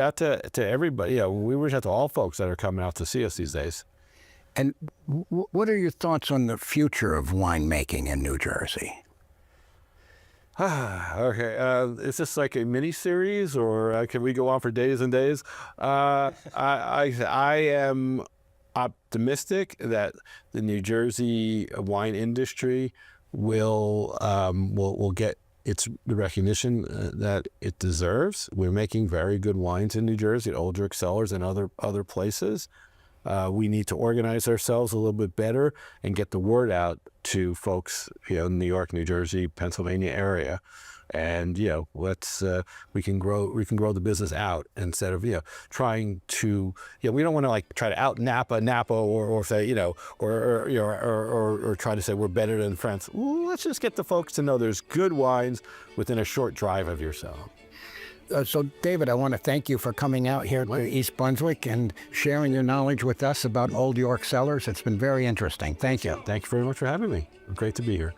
Out to everybody. We reach out to all folks that are coming out to see us these days. And what are your thoughts on the future of winemaking in New Jersey? Okay, is this like a mini series, or can we go on for days and days? I am optimistic that the New Jersey wine industry will get the recognition that it deserves. We're making very good wines in New Jersey at Oldrick Cellars and other places. We need to organize ourselves a little bit better and get the word out to folks, in New York, New Jersey, Pennsylvania area, and let's we can grow the business out instead of trying to we don't want to like try to out Napa or say or try to say we're better than France. Let's just get the folks to know there's good wines within a short drive of yourself. So, David, I want to thank you for coming out here to East Brunswick and sharing your knowledge with us about Old York Cellars. It's been very interesting. Thank you. Thank you very much for having me. Great to be here.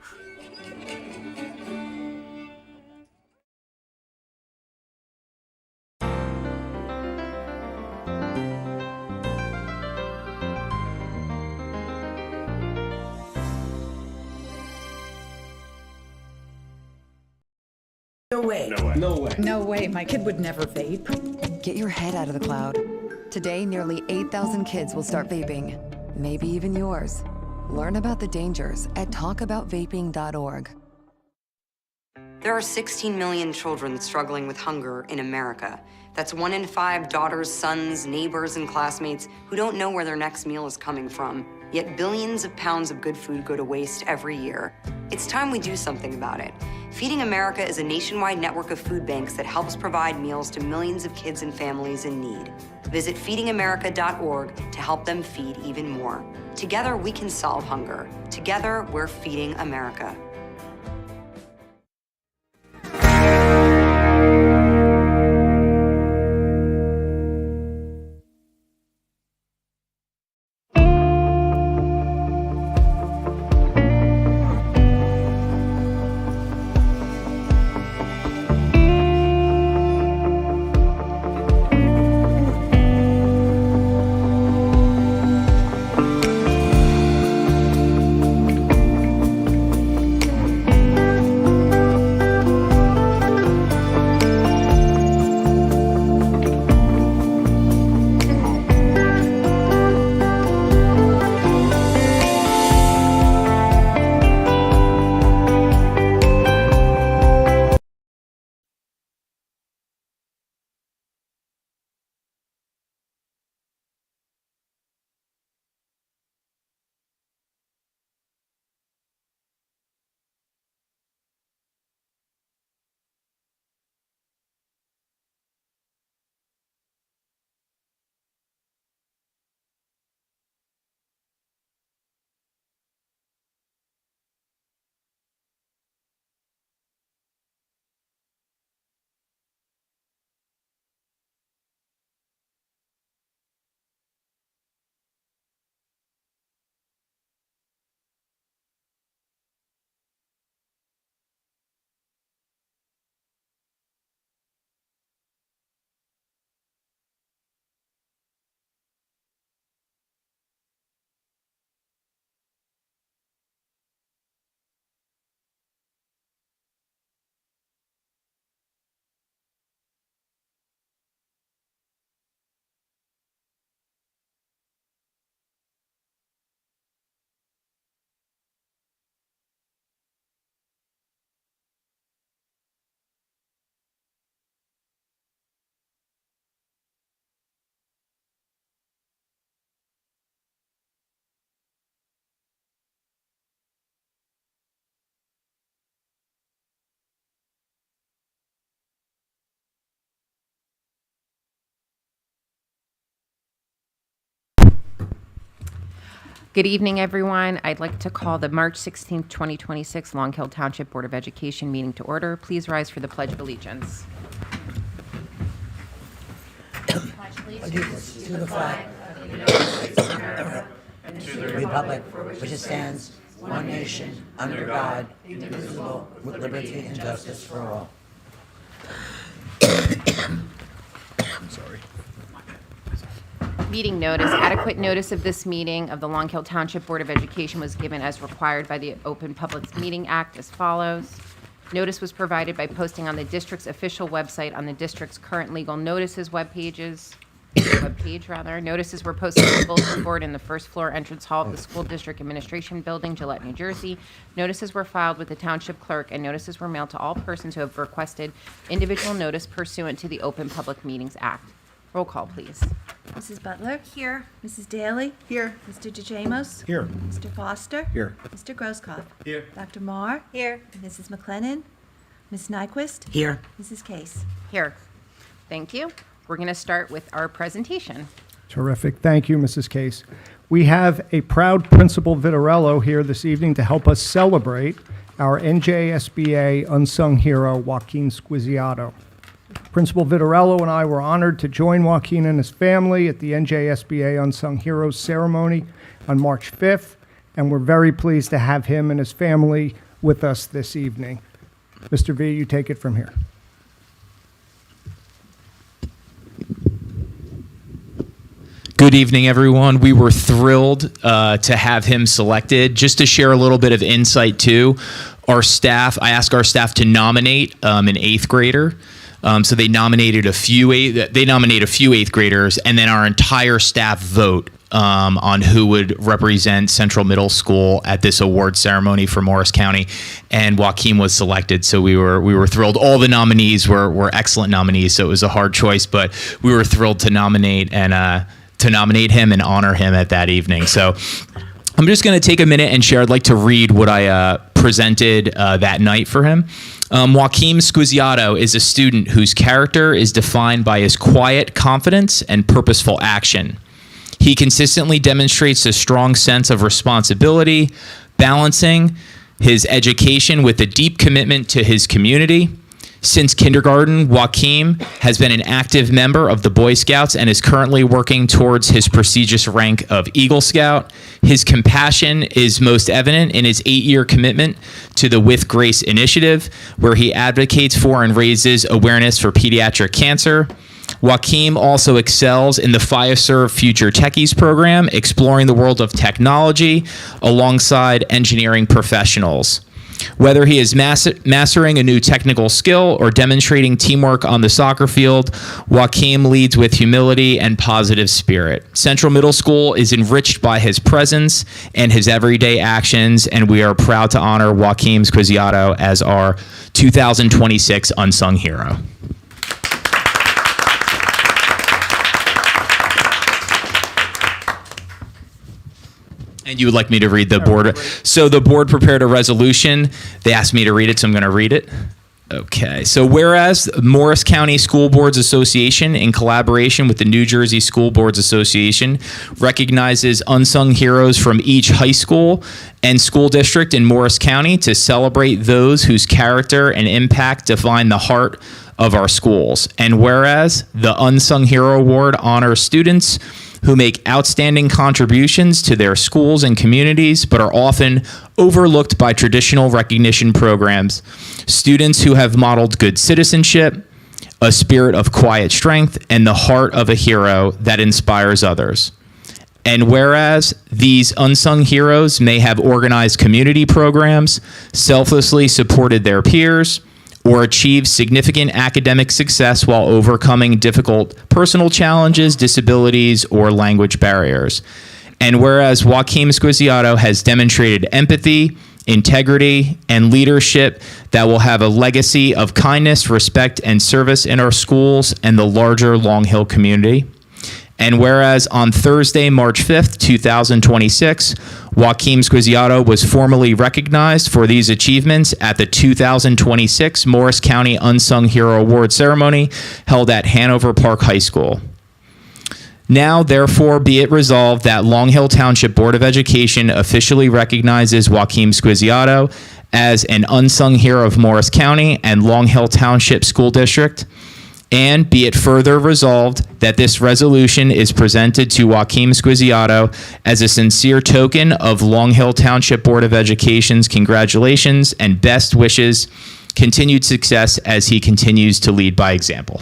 No way. No way. No way. My kid would never vape. Get your head out of the cloud. Today, nearly 8,000 kids will start vaping. Maybe even yours. Learn about the dangers at talkaboutvaping.org. There are 16 million children struggling with hunger in America. That's 1 in 5 daughters, sons, neighbors, and classmates who don't know where their next meal is coming from. Yet billions of pounds of good food go to waste every year. It's time we do something about it. Feeding America is a nationwide network of food banks that helps provide meals to millions of kids and families in need. Visit feedingamerica.org to help them feed even more. Together, we can solve hunger. Together, we're feeding America. Good evening, everyone. I'd like to call the March 16th, 2026 Long Hill Township Board of Education meeting to order. Please rise for the Pledge of Allegiance. Allegiance to the flag of the United States of America and to the republic for which it stands, one nation, under God, indivisible, with liberty and justice for all. Meeting notice. Adequate notice of this meeting of the Long Hill Township Board of Education was given as required by the Open Public Meeting Act as follows. Notice was provided by posting on the district's official website on the district's current legal notices webpage. Notices were posted on the bulletin board in the first floor entrance hall of the School District Administration Building, Gillette, New Jersey. Notices were filed with the Township Clerk, and notices were mailed to all persons who have requested individual notice pursuant to the Open Public Meetings Act. Roll call, please. Mrs. Butler? Here. Mrs. Daly? Here. Mr. DeJamos? Here. Mr. Foster? Here. Mr. Grosskopf? Here. Dr. Marr? Here. Mrs. McLennan? Ms. Nyquist? Here. Mrs. Case? Here. Thank you. We're going to start with our presentation. Terrific. Thank you, Mrs. Case. We have a proud Principal Vitarello here this evening to help us celebrate our NJSBA unsung hero, Joaquin Squizziato. Principal Vitarello and I were honored to join Joaquin and his family at the NJSBA Unsung Heroes ceremony on March 5th, and we're very pleased to have him and his family with us this evening. Mr. V, you take it from here. Good evening, everyone. We were thrilled to have him selected. Just to share a little bit of insight, too, I asked our staff to nominate an eighth grader. So they nominated a few eighth graders, and then our entire staff vote on who would represent Central Middle School at this award ceremony for Morris County, and Joaquin was selected. So we were thrilled. All the nominees were excellent nominees, so it was a hard choice, but we were thrilled to nominate him and honor him at that evening. So I'm just going to take a minute and share. I'd like to read what I presented that night for him. Joaquin Squizziato is a student whose character is defined by his quiet confidence and purposeful action. He consistently demonstrates a strong sense of responsibility, balancing his education with a deep commitment to his community. Since kindergarten, Joaquin has been an active member of the Boy Scouts and is currently working towards his prestigious rank of Eagle Scout. His compassion is most evident in his 8-year commitment to the With Grace initiative, where he advocates for and raises awareness for pediatric cancer. Joaquin also excels in the FIASERV Future Techies program, exploring the world of technology alongside engineering professionals. Whether he is mastering a new technical skill or demonstrating teamwork on the soccer field, Joaquin leads with humility and positive spirit. Central Middle School is enriched by his presence and his everyday actions, and we are proud to honor Joaquin Squizziato as our 2026 Unsung Hero. And you would like me to read the board? So the board prepared a resolution. They asked me to read it, so I'm going to read it. Okay. So whereas Morris County School Boards Association, in collaboration with the New Jersey School Boards Association, recognizes unsung heroes from each high school and school district in Morris County to celebrate those whose character and impact define the heart of our schools. And whereas the Unsung Hero Award honors students who make outstanding contributions to their schools and communities, but are often overlooked by traditional recognition programs. Students who have modeled good citizenship, a spirit of quiet strength, and the heart of a hero that inspires others. And whereas these unsung heroes may have organized community programs, selflessly supported their peers, or achieve significant academic success while overcoming difficult personal challenges, disabilities, or language barriers. And whereas Joaquin Squizziato has demonstrated empathy, integrity, and leadership that will have a legacy of kindness, respect, and service in our schools and the larger Long Hill community. And whereas on Thursday, March 5th, 2026, Joaquin Squizziato was formally recognized for these achievements at the 2026 Morris County Unsung Hero Award ceremony held at Hanover Park High School. Now, therefore, be it resolved that Long Hill Township Board of Education officially recognizes Joaquin Squizziato as an unsung hero of Morris County and Long Hill Township School District. And be it further resolved that this resolution is presented to Joaquin Squizziato as a sincere token of Long Hill Township Board of Education's congratulations and best wishes, continued success as he continues to lead by example.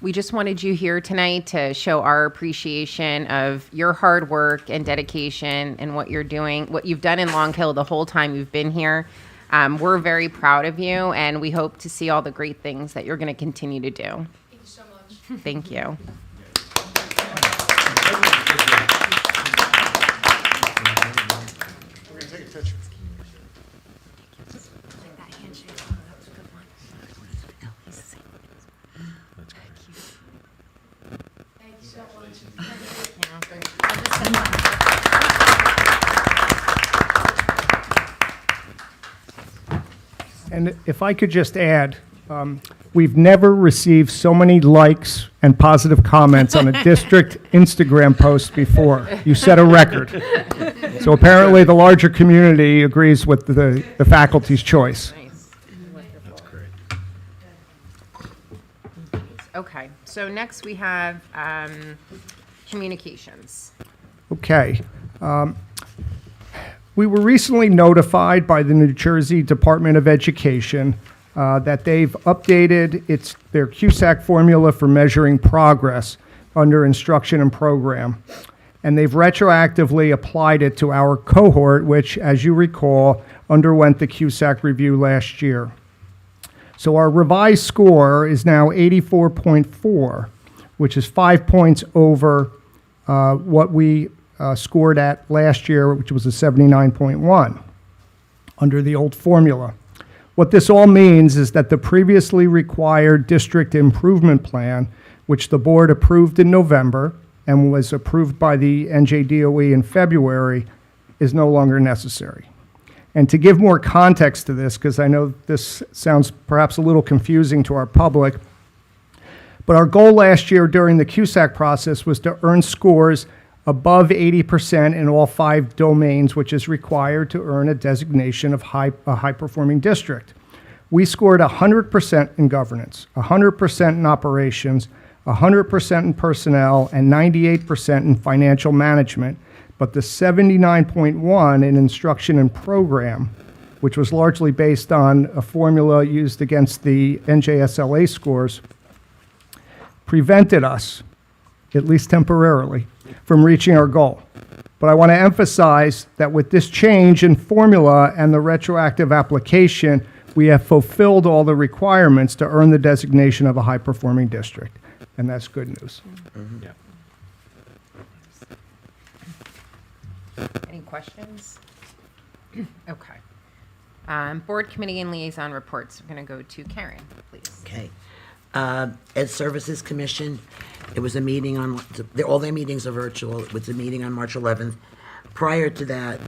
We just wanted you here tonight to show our appreciation of your hard work and dedication and what you're doing, what you've done in Long Hill the whole time you've been here. We're very proud of you, and we hope to see all the great things that you're going to continue to do. Thank you so much. Thank you. We're going to take a picture. And if I could just add, we've never received so many likes and positive comments on a district Instagram post before. You set a record. So apparently the larger community agrees with the faculty's choice. That's great. Okay, so next we have communications. Okay. We were recently notified by the New Jersey Department of Education that they've updated their CUSAC formula for measuring progress under instruction and program. And they've retroactively applied it to our cohort, which, as you recall, underwent the CUSAC review last year. So our revised score is now 84.4, which is 5 points over what we scored at last year, which was a 79.1 under the old formula. What this all means is that the previously required district improvement plan, which the board approved in November and was approved by the NJDOE in February, is no longer necessary. And to give more context to this, because I know this sounds perhaps a little confusing to our public, but our goal last year during the CUSAC process was to earn scores above 80% in all 5 domains, which is required to earn a designation of a high-performing district. We scored 100% in governance, 100% in operations, 100% in personnel, and 98% in financial management. But the 79.1 in instruction and program, which was largely based on a formula used against the NJSLA scores, prevented us, at least temporarily, from reaching our goal. But I want to emphasize that with this change in formula and the retroactive application, we have fulfilled all the requirements to earn the designation of a high-performing district. And that's good news. Mm-hmm. Yeah. Any questions? Okay. Board committee and liaison reports. We're going to go to Karen, please. Okay. Ed Services Commission, it was a meeting on, all their meetings are virtual. It was a meeting on March 11th. Prior to that,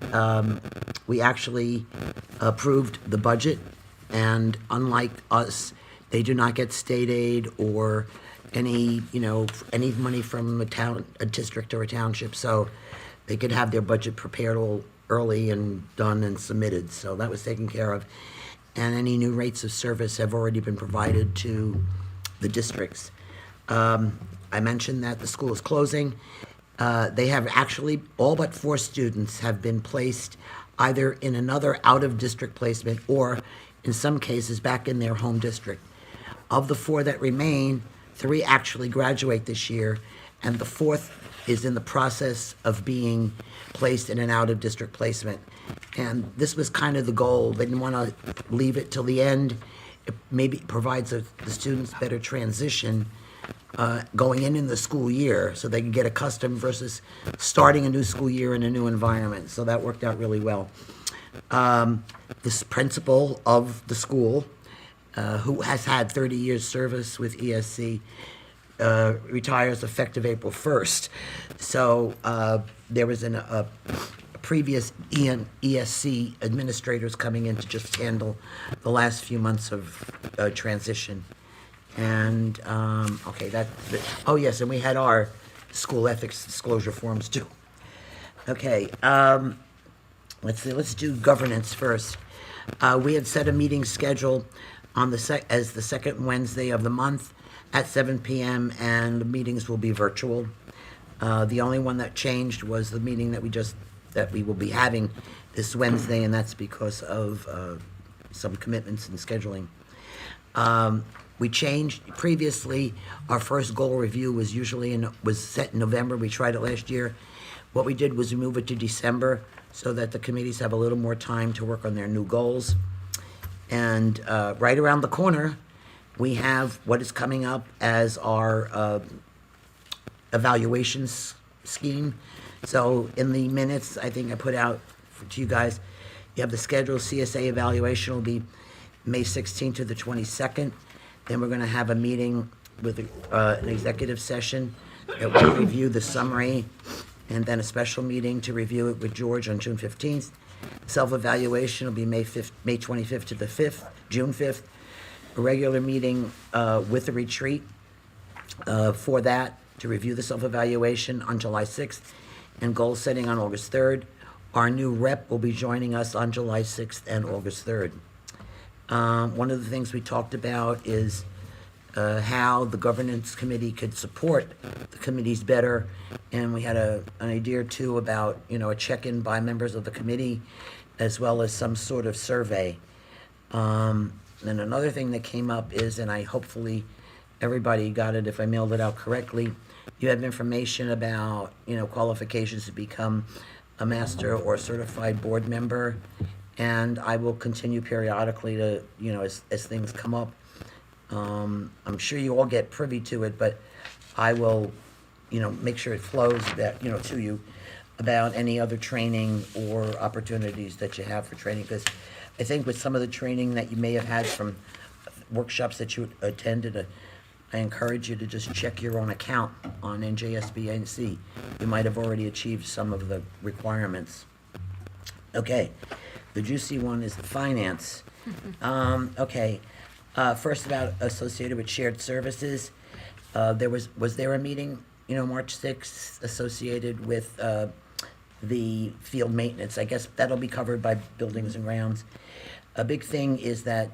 we actually approved the budget, and unlike us, they do not get state aid or any money from a district or a township, so they could have their budget prepared all early and done and submitted, so that was taken care of. And any new rates of service have already been provided to the districts. I mentioned that the school is closing. They have actually, all but 4 students have been placed either in another out-of-district placement or, in some cases, back in their home district. Of the 4 that remain, 3 actually graduate this year, and the 4th is in the process of being placed in an out-of-district placement. And this was kind of the goal. They didn't want to leave it till the end. It maybe provides the students better transition going in the school year, so they can get accustomed versus starting a new school year in a new environment. So that worked out really well. This principal of the school, who has had 30 years service with ESC, retires effective April 1st. So there was a previous ESC administrators coming in to just handle the last few months of transition. And, okay, oh yes, and we had our school ethics disclosure forms too. Okay, let's see, let's do governance first. We had set a meeting schedule on as the second Wednesday of the month at 7 p.m. and the meetings will be virtual. The only one that changed was the meeting that we will be having this Wednesday, and that's because of some commitments and scheduling. We changed, previously, our first goal review was was set in November. We tried it last year. What we did was we move it to December so that the committees have a little more time to work on their new goals. And right around the corner, we have what is coming up as our evaluations scheme. So in the minutes, I think I put out to you guys, you have the scheduled CSA evaluation will be May 16th to the 22nd. Then we're going to have a meeting with an executive session that will review the summary, and then a special meeting to review it with George on June 15th. Self-evaluation will be May 25th to the 5th, June 5th. A regular meeting with a retreat for that to review the self-evaluation on July 6th, and goal setting on August 3rd. Our new rep will be joining us on July 6th and August 3rd. One of the things we talked about is how the governance committee could support the committees better, and we had an idea or two about, a check-in by members of the committee, as well as some sort of survey. And another thing that came up is, and hopefully everybody got it if I mailed it out correctly, you have information about, qualifications to become a master or certified board member. And I will continue periodically to, as things come up. I'm sure you all get privy to it, but I will, make sure it flows that, to you about any other training or opportunities that you have for training. Because I think with some of the training that you may have had from workshops that you attended, I encourage you to just check your own account on NJSBA and see. You might have already achieved some of the requirements. Okay. The juicy one is the finance. First about associated with shared services. Was there a meeting, March 6th associated with the field maintenance? I guess that'll be covered by buildings and grounds. A big thing is that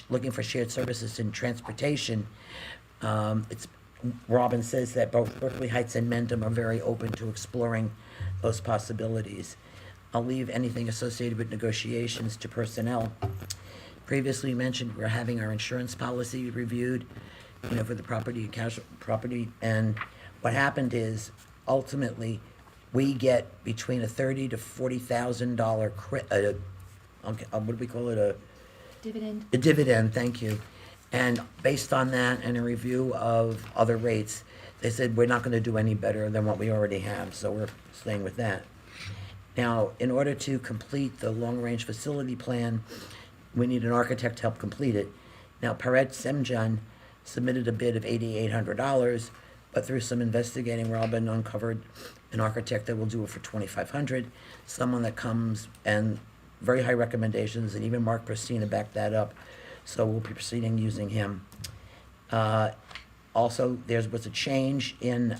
looking for shared services in transportation. Robin says that both Berkeley Heights and Mendham are very open to exploring those possibilities. I'll leave anything associated with negotiations to personnel. Previously mentioned, we're having our insurance policy reviewed, for the property and casualty property. And what happened is, ultimately, we get between a $30,000 to $40,000 what do we call it? Dividend. A dividend, thank you. And based on that and a review of other rates, they said we're not going to do any better than what we already have, so we're staying with that. Now, in order to complete the long-range facility plan, we need an architect to help complete it. Now, Paret Semjan submitted a bid of $8,800, but through some investigating, Robin uncovered an architect that will do it for $2,500, someone that comes and very high recommendations, and even Mark Christina backed that up, so we'll be proceeding using him. Also, there was a change in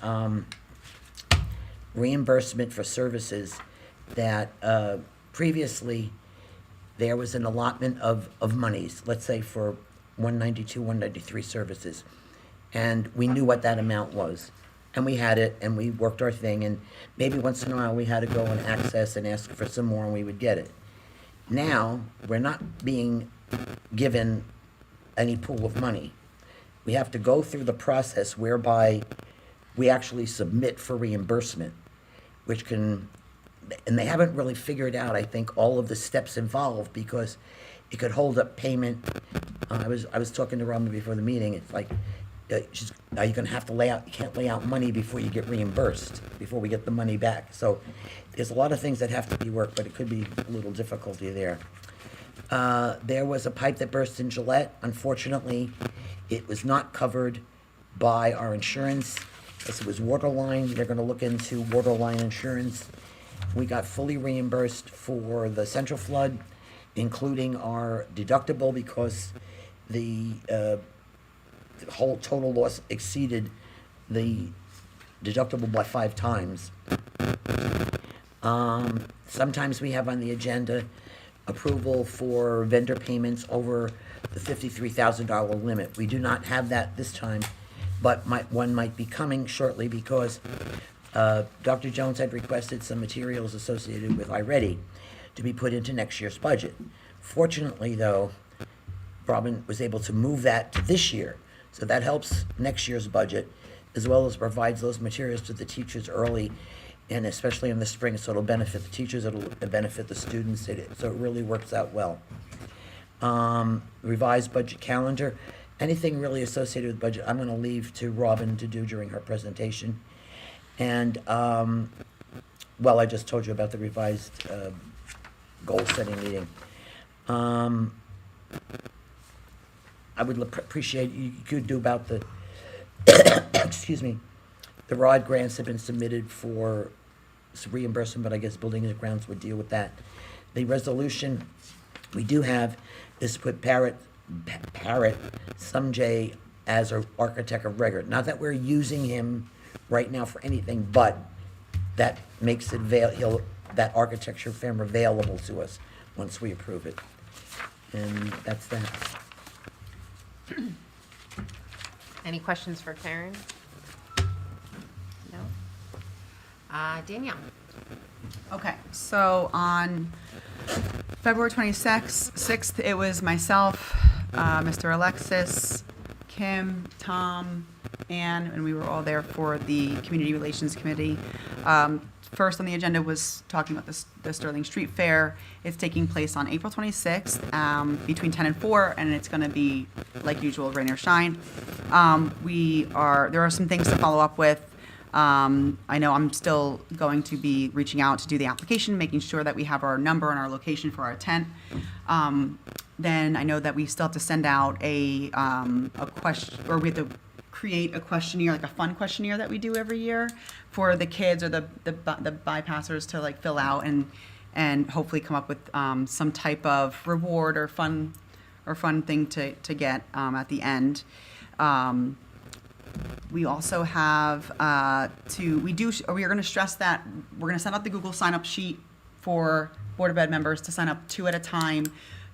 reimbursement for services that previously there was an allotment of monies, let's say for 192, 193 services. And we knew what that amount was. And we had it, and we worked our thing, and maybe once in a while we had to go and access and ask for some more, and we would get it. Now, we're not being given any pool of money. We have to go through the process whereby we actually submit for reimbursement, which can, and they haven't really figured out, I think, all of the steps involved, because it could hold up payment. I was talking to Robin before the meeting. It's like, now you're gonna have to you can't lay out money before you get reimbursed, before we get the money back. So there's a lot of things that have to be worked, but it could be a little difficulty there. There was a pipe that burst in Gillette. Unfortunately, it was not covered by our insurance, as it was water line. They're gonna look into water line insurance. We got fully reimbursed for the central flood, including our deductible, because the whole total loss exceeded the deductible by 5 times. Sometimes we have on the agenda approval for vendor payments over the $53,000 limit. We do not have that this time, but one might be coming shortly, because Dr. Jones had requested some materials associated with iReady to be put into next year's budget. Fortunately, though, Robin was able to move that to this year. So that helps next year's budget, as well as provides those materials to the teachers early, and especially in the spring, so it'll benefit the teachers, it'll benefit the students, so it really works out well. Revised budget calendar, anything really associated with budget, I'm gonna leave to Robin to do during her presentation. And, well, I just told you about the revised goal-setting meeting. I would appreciate, you could do about the, excuse me, the ROD grants have been submitted for reimbursement, but I guess Building and Grounds would deal with that. The resolution we do have is to put Parrot Sumjay as our architect of record. Not that we're using him right now for anything, but that makes it that architecture firm available to us once we approve it. And that's that. Any questions for Karen? No? Danielle? Okay, so on February 26th, it was myself, Mr. Alexis, Kim, Tom, Ann, and we were all there for the Community Relations Committee. First on the agenda was talking about the Sterling Street Fair. It's taking place on April 26th between 10 and 4, and it's going to be, like usual, rain or shine. There are some things to follow up with. I know I'm still going to be reaching out to do the application, making sure that we have our number and our location for our tent. Then I know that we still have to send out a question, or we have to create a questionnaire, like a fun questionnaire that we do every year for the kids or the bypassers to like fill out and hopefully come up with some type of reward or fun thing to get at the end. We also have we are going to stress that we're going to send out the Google sign-up sheet for Board of Ed members to sign up 2 at a time,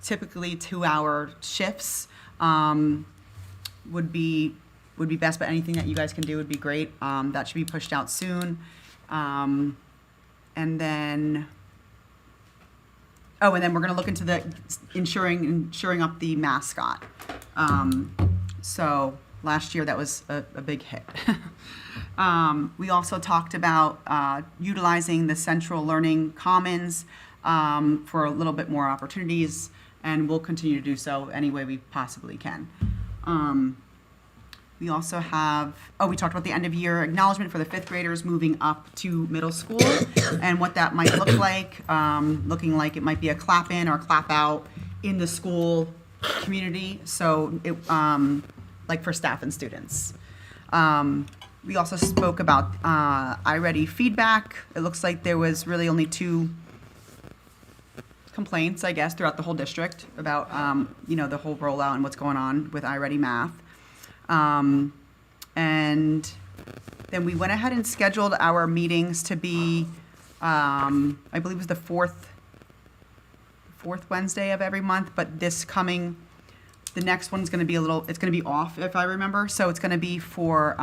typically 2-hour shifts would be best, but anything that you guys can do would be great. That should be pushed out soon. And then we're going to look into the insuring up the mascot. So last year that was a big hit. We also talked about utilizing the Central Learning Commons for a little bit more opportunities, and we'll continue to do so any way we possibly can. We also have, we talked about the end of year acknowledgement for the 5th graders moving up to middle school and what that might look like, looking like it might be a clap in or clap out in the school community. So it, like for staff and students. We also spoke about iReady feedback. It looks like there was really only 2 complaints, I guess, throughout the whole district about, the whole rollout and what's going on with iReady Math. And then we went ahead and scheduled our meetings to be, I believe it was the fourth Wednesday of every month, but the next one's going to be it's going to be off if I remember. So it's going to be for,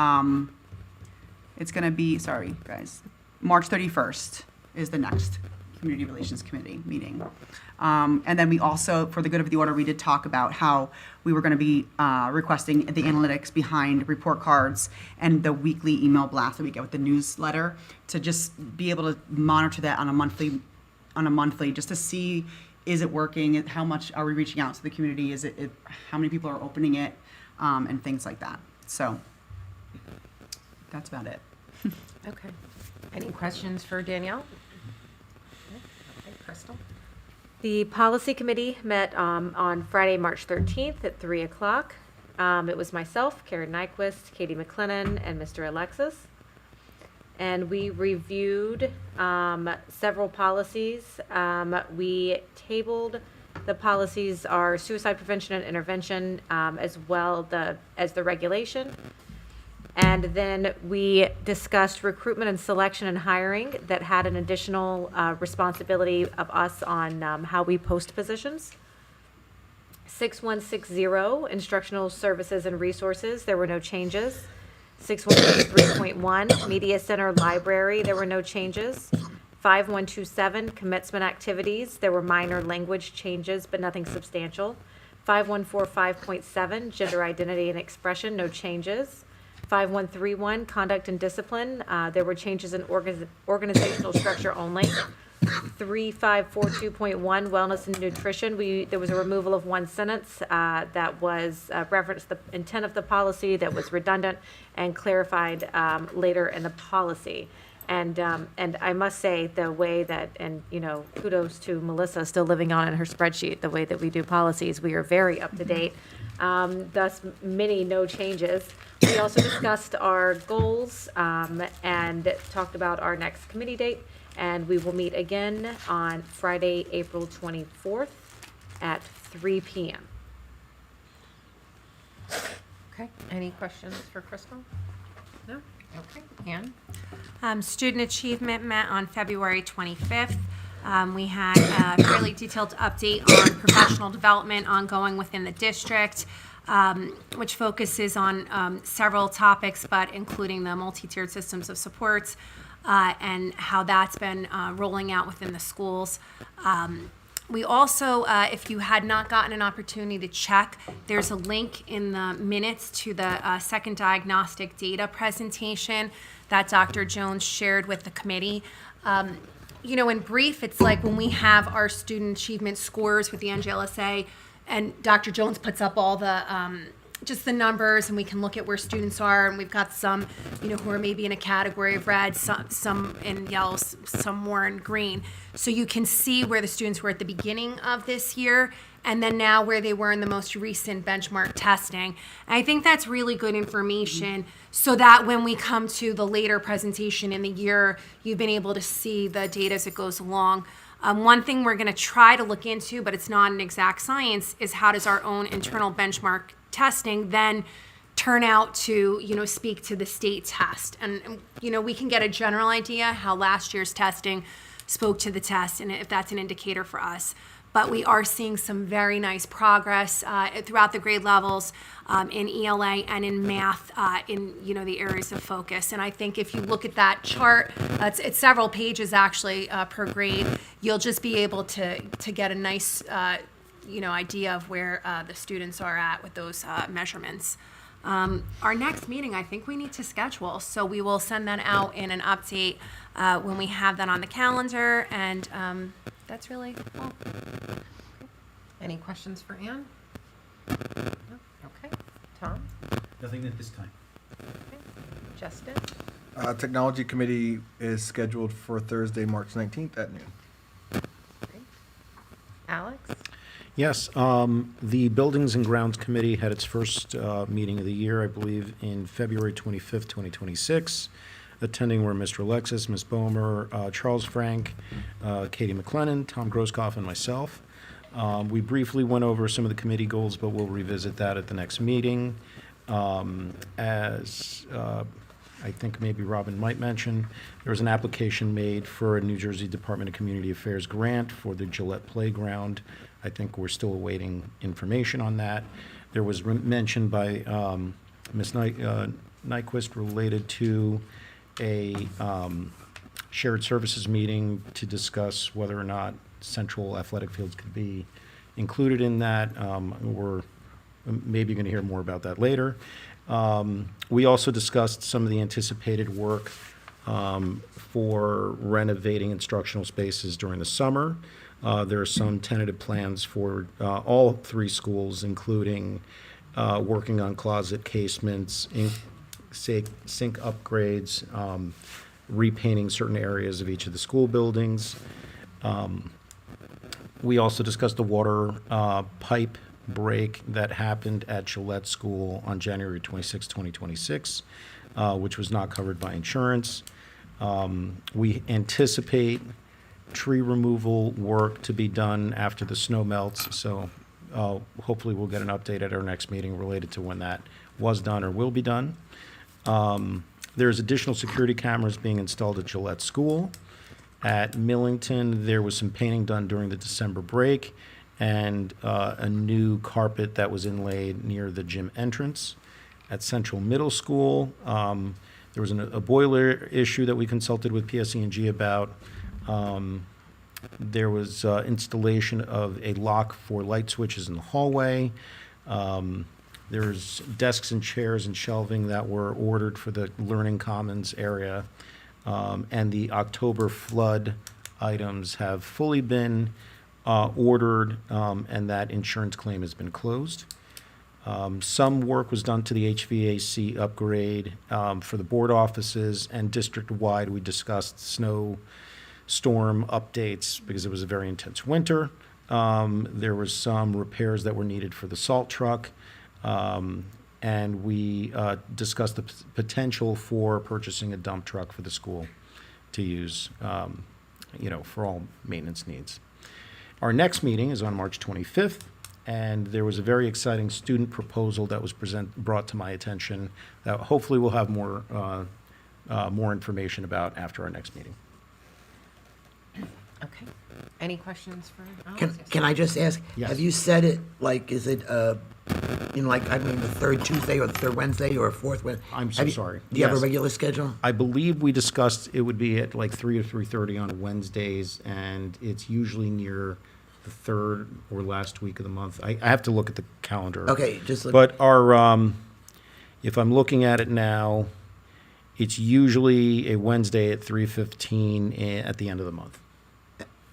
sorry guys, March 31st is the next Community Relations Committee meeting. And then we also, for the good of the order, we did talk about how we were going to be requesting the analytics behind report cards and the weekly email blast that we get with the newsletter to just be able to monitor that on a monthly, just to see, is it working? How much are we reaching out to the community? How many people are opening it? And things like that. So that's about it. Okay. Any questions for Danielle? Okay, Crystal? The policy committee met on Friday, March 13th at 3 o'clock. It was myself, Karen Nyquist, Katie McLennan, and Mr. Alexis. And we reviewed several policies. We tabled the policies are suicide prevention and intervention, as well as the regulation. And then we discussed recruitment and selection and hiring that had an additional responsibility of us on how we post positions. 6160, instructional services and resources, there were no changes. 6163.1, media center library, there were no changes. 5127, commencement activities, there were minor language changes, but nothing substantial. 5145.7, gender identity and expression, no changes. 5131, conduct and discipline, there were changes in organizational structure only. 3542.1, wellness and nutrition, there was a removal of one sentence that was referenced the intent of the policy that was redundant and clarified later in the policy. And I must say, the way that, and kudos to Melissa, still living on in her spreadsheet, the way that we do policies, we are very up to date. Thus, many no changes. We also discussed our goals and talked about our next committee date. And we will meet again on Friday, April 24th at 3 p.m. Okay, any questions for Crystal? No? Okay, Ann? Student achievement met on February 25th. We had a fairly detailed update on professional development ongoing within the district, which focuses on several topics, but including the multi-tiered systems of supports, and how that's been rolling out within the schools. We also, if you had not gotten an opportunity to check, there's a link in the minutes to the second diagnostic data presentation that Dr. Jones shared with the committee. In brief, it's like when we have our student achievement scores with the NJLSA, and Dr. Jones puts up all the just the numbers, and we can look at where students are, and we've got some, who are maybe in a category of red, some in yellow, some more in green. So you can see where the students were at the beginning of this year, and then now where they were in the most recent benchmark testing. And I think that's really good information, so that when we come to the later presentation in the year, you've been able to see the data as it goes along. One thing we're going to try to look into, but it's not an exact science, is how does our own internal benchmark testing then turn out to, speak to the state test. And, we can get a general idea how last year's testing spoke to the test, and if that's an indicator for us. But we are seeing some very nice progress throughout the grade levels in ELA and in math in the areas of focus. And I think if you look at that chart, it's several pages actually per grade. You'll just be able to get a nice idea of where the students are at with those measurements. Our next meeting, I think we need to schedule, so we will send that out in an update when we have that on the calendar, and that's really all. Any questions for Ann? No? Okay. Tom? Nothing at this time. Okay. Justin? Technology Committee is scheduled for Thursday, March 19th at noon. Great. Alex? Yes, the Buildings and Grounds Committee had its first meeting of the year, I believe, in February 25th, 2026. Attending were Mr. Alexis, Ms. Bomer, Charles Frank, Katie McLennan, Tom Groskoff, and myself. We briefly went over some of the committee goals, but we'll revisit that at the next meeting. As I think maybe Robin might mention, there was an application made for a New Jersey Department of Community Affairs grant for the Gillette Playground. I think we're still awaiting information on that. There was mention by Ms. Nyquist related to a shared services meeting to discuss whether or not central athletic fields could be included in that. We're maybe going to hear more about that later. We also discussed some of the anticipated work for renovating instructional spaces during the summer. There are some tentative plans for all three schools, including working on closet casements, sink upgrades, repainting certain areas of each of the school buildings. We also discussed the water pipe break that happened at Gillette School on January 26, 2026, which was not covered by insurance. We anticipate tree removal work to be done after the snow melts, so hopefully we'll get an update at our next meeting related to when that was done or will be done. There's additional security cameras being installed at Gillette School. At Millington, there was some painting done during the December break and a new carpet that was inlaid near the gym entrance. At Central Middle School, there was a boiler issue that we consulted with PSE&G about. There was installation of a lock for light switches in the hallway. There's desks and chairs and shelving that were ordered for the Learning Commons area. And the October flood items have fully been ordered, and that insurance claim has been closed. Some work was done to the HVAC upgrade for the board offices, and district-wide, we discussed snow storm updates because it was a very intense winter. There was some repairs that were needed for the salt truck, and we discussed the potential for purchasing a dump truck for the school to use, for all maintenance needs. Our next meeting is on March 25th, and there was a very exciting student proposal that was brought to my attention that hopefully we'll have more information about after our next meeting. Okay. Any questions for Can I just ask, Yes. have you said it, like, is it, the third Tuesday or the third Wednesday or fourth Wednesday? I'm so sorry. Do you have a Yes. regular schedule? I believe we discussed it would be at like 3 or 3:30 on Wednesdays, and it's usually near the third or last week of the month. I have to look at the calendar. Okay, just look. But our, if I'm looking at it now, it's usually a Wednesday at 3:15 at the end of the month.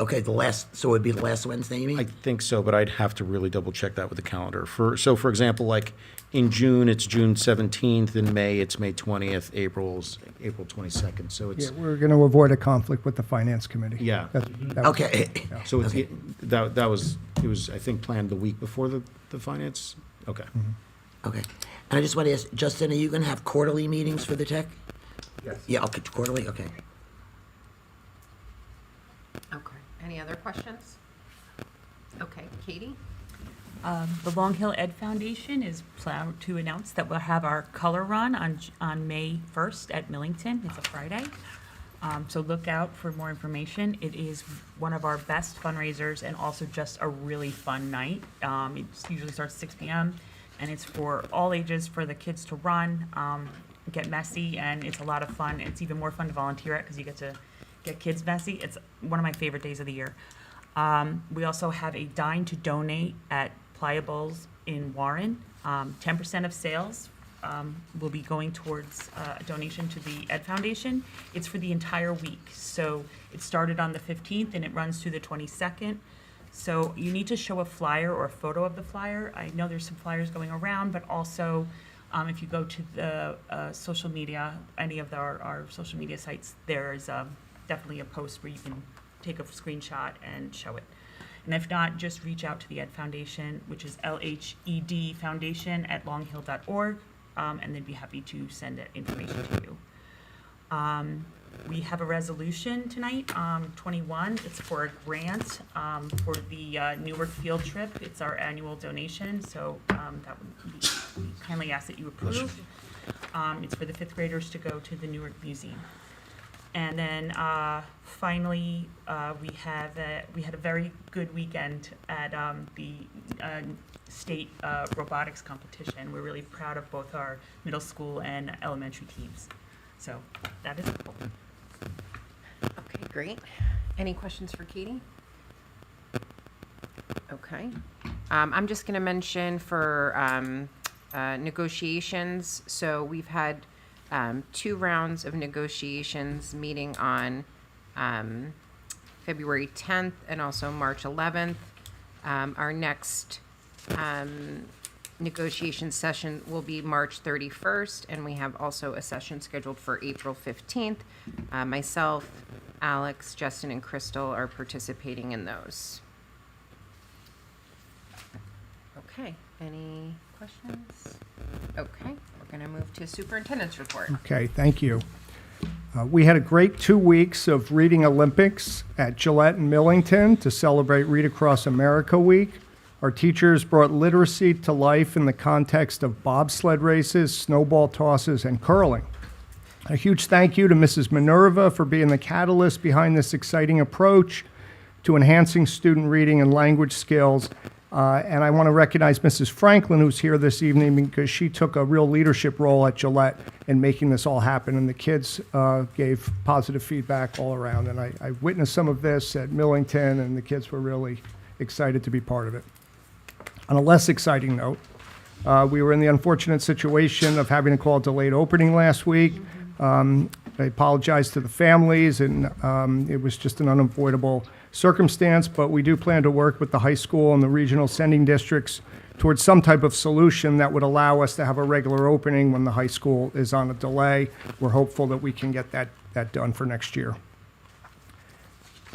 Okay, so it'd be the last Wednesday, you mean? I think so, but I'd have to really double check that with the calendar. So for example, like in June, it's June 17th. In May, it's May 20th. April's April 22nd. So Yeah, it's, we're going to avoid a conflict with the finance committee. Yeah. That was- Okay. so it's, Okay. it was, I think, planned the week before the finance. Okay. Okay. And I just want to ask, Justin, are you going to have quarterly meetings for the tech? Yes. Yeah, okay, quarterly, okay. Okay. Any other questions? Okay, Katie? The Long Hill Ed Foundation is proud to announce that we'll have our color run on May 1st at Millington. It's a Friday. So look out for more information. It is one of our best fundraisers and also just a really fun night. It usually starts at 6 p.m. and it's for all ages for the kids to run, get messy, and it's a lot of fun. It's even more fun to volunteer at because you get to get kids messy. It's one of my favorite days of the year. We also have a dine to donate at Pliables in Warren. 10% of sales will be going towards a donation to the Ed Foundation. It's for the entire week. So it started on the 15th and it runs through the 22nd. So you need to show a flyer or a photo of the flyer. I know there's some flyers going around, but also if you go to the social media, any of our social media sites, there's definitely a post where you can take a screenshot and show it. And if not, just reach out to the Ed Foundation, which is LHED Foundation at longhill.org, and they'd be happy to send that information to you. We have a resolution tonight, 21. It's for a grant for the Newark field trip. It's our annual donation, so that would we kindly ask that you approve. It's for the fifth graders to go to the Newark Museum. And then finally, we had a very good weekend at the state robotics competition. We're really proud of both our middle school and elementary teams. So that is cool. Okay, great. Any questions for Katie? Okay. I'm just going to mention for negotiations. So we've had 2 rounds of negotiations meeting on February 10th and also March 11th. Our next negotiation session will be March 31st, and we have also a session scheduled for April 15th. Myself, Alex, Justin, and Crystal are participating in those. Okay, any questions? Okay, we're going to move to superintendent's report. Okay, thank you. We had a great 2 weeks of Reading Olympics at Gillette and Millington to celebrate Read Across America Week. Our teachers brought literacy to life in the context of bobsled races, snowball tosses, and curling. A huge thank you to Mrs. Minerva for being the catalyst behind this exciting approach to enhancing student reading and language skills, And I want to recognize Mrs. Franklin, who's here this evening, because she took a real leadership role at Gillette in making this all happen. And the kids gave positive feedback all around. And I witnessed some of this at Millington, and the kids were really excited to be part of it. On a less exciting note, we were in the unfortunate situation of having to call a delayed opening last week. I apologize to the families, and it was just an unavoidable circumstance, but we do plan to work with the high school and the regional sending districts towards some type of solution that would allow us to have a regular opening when the high school is on a delay. We're hopeful that we can get that done for next year.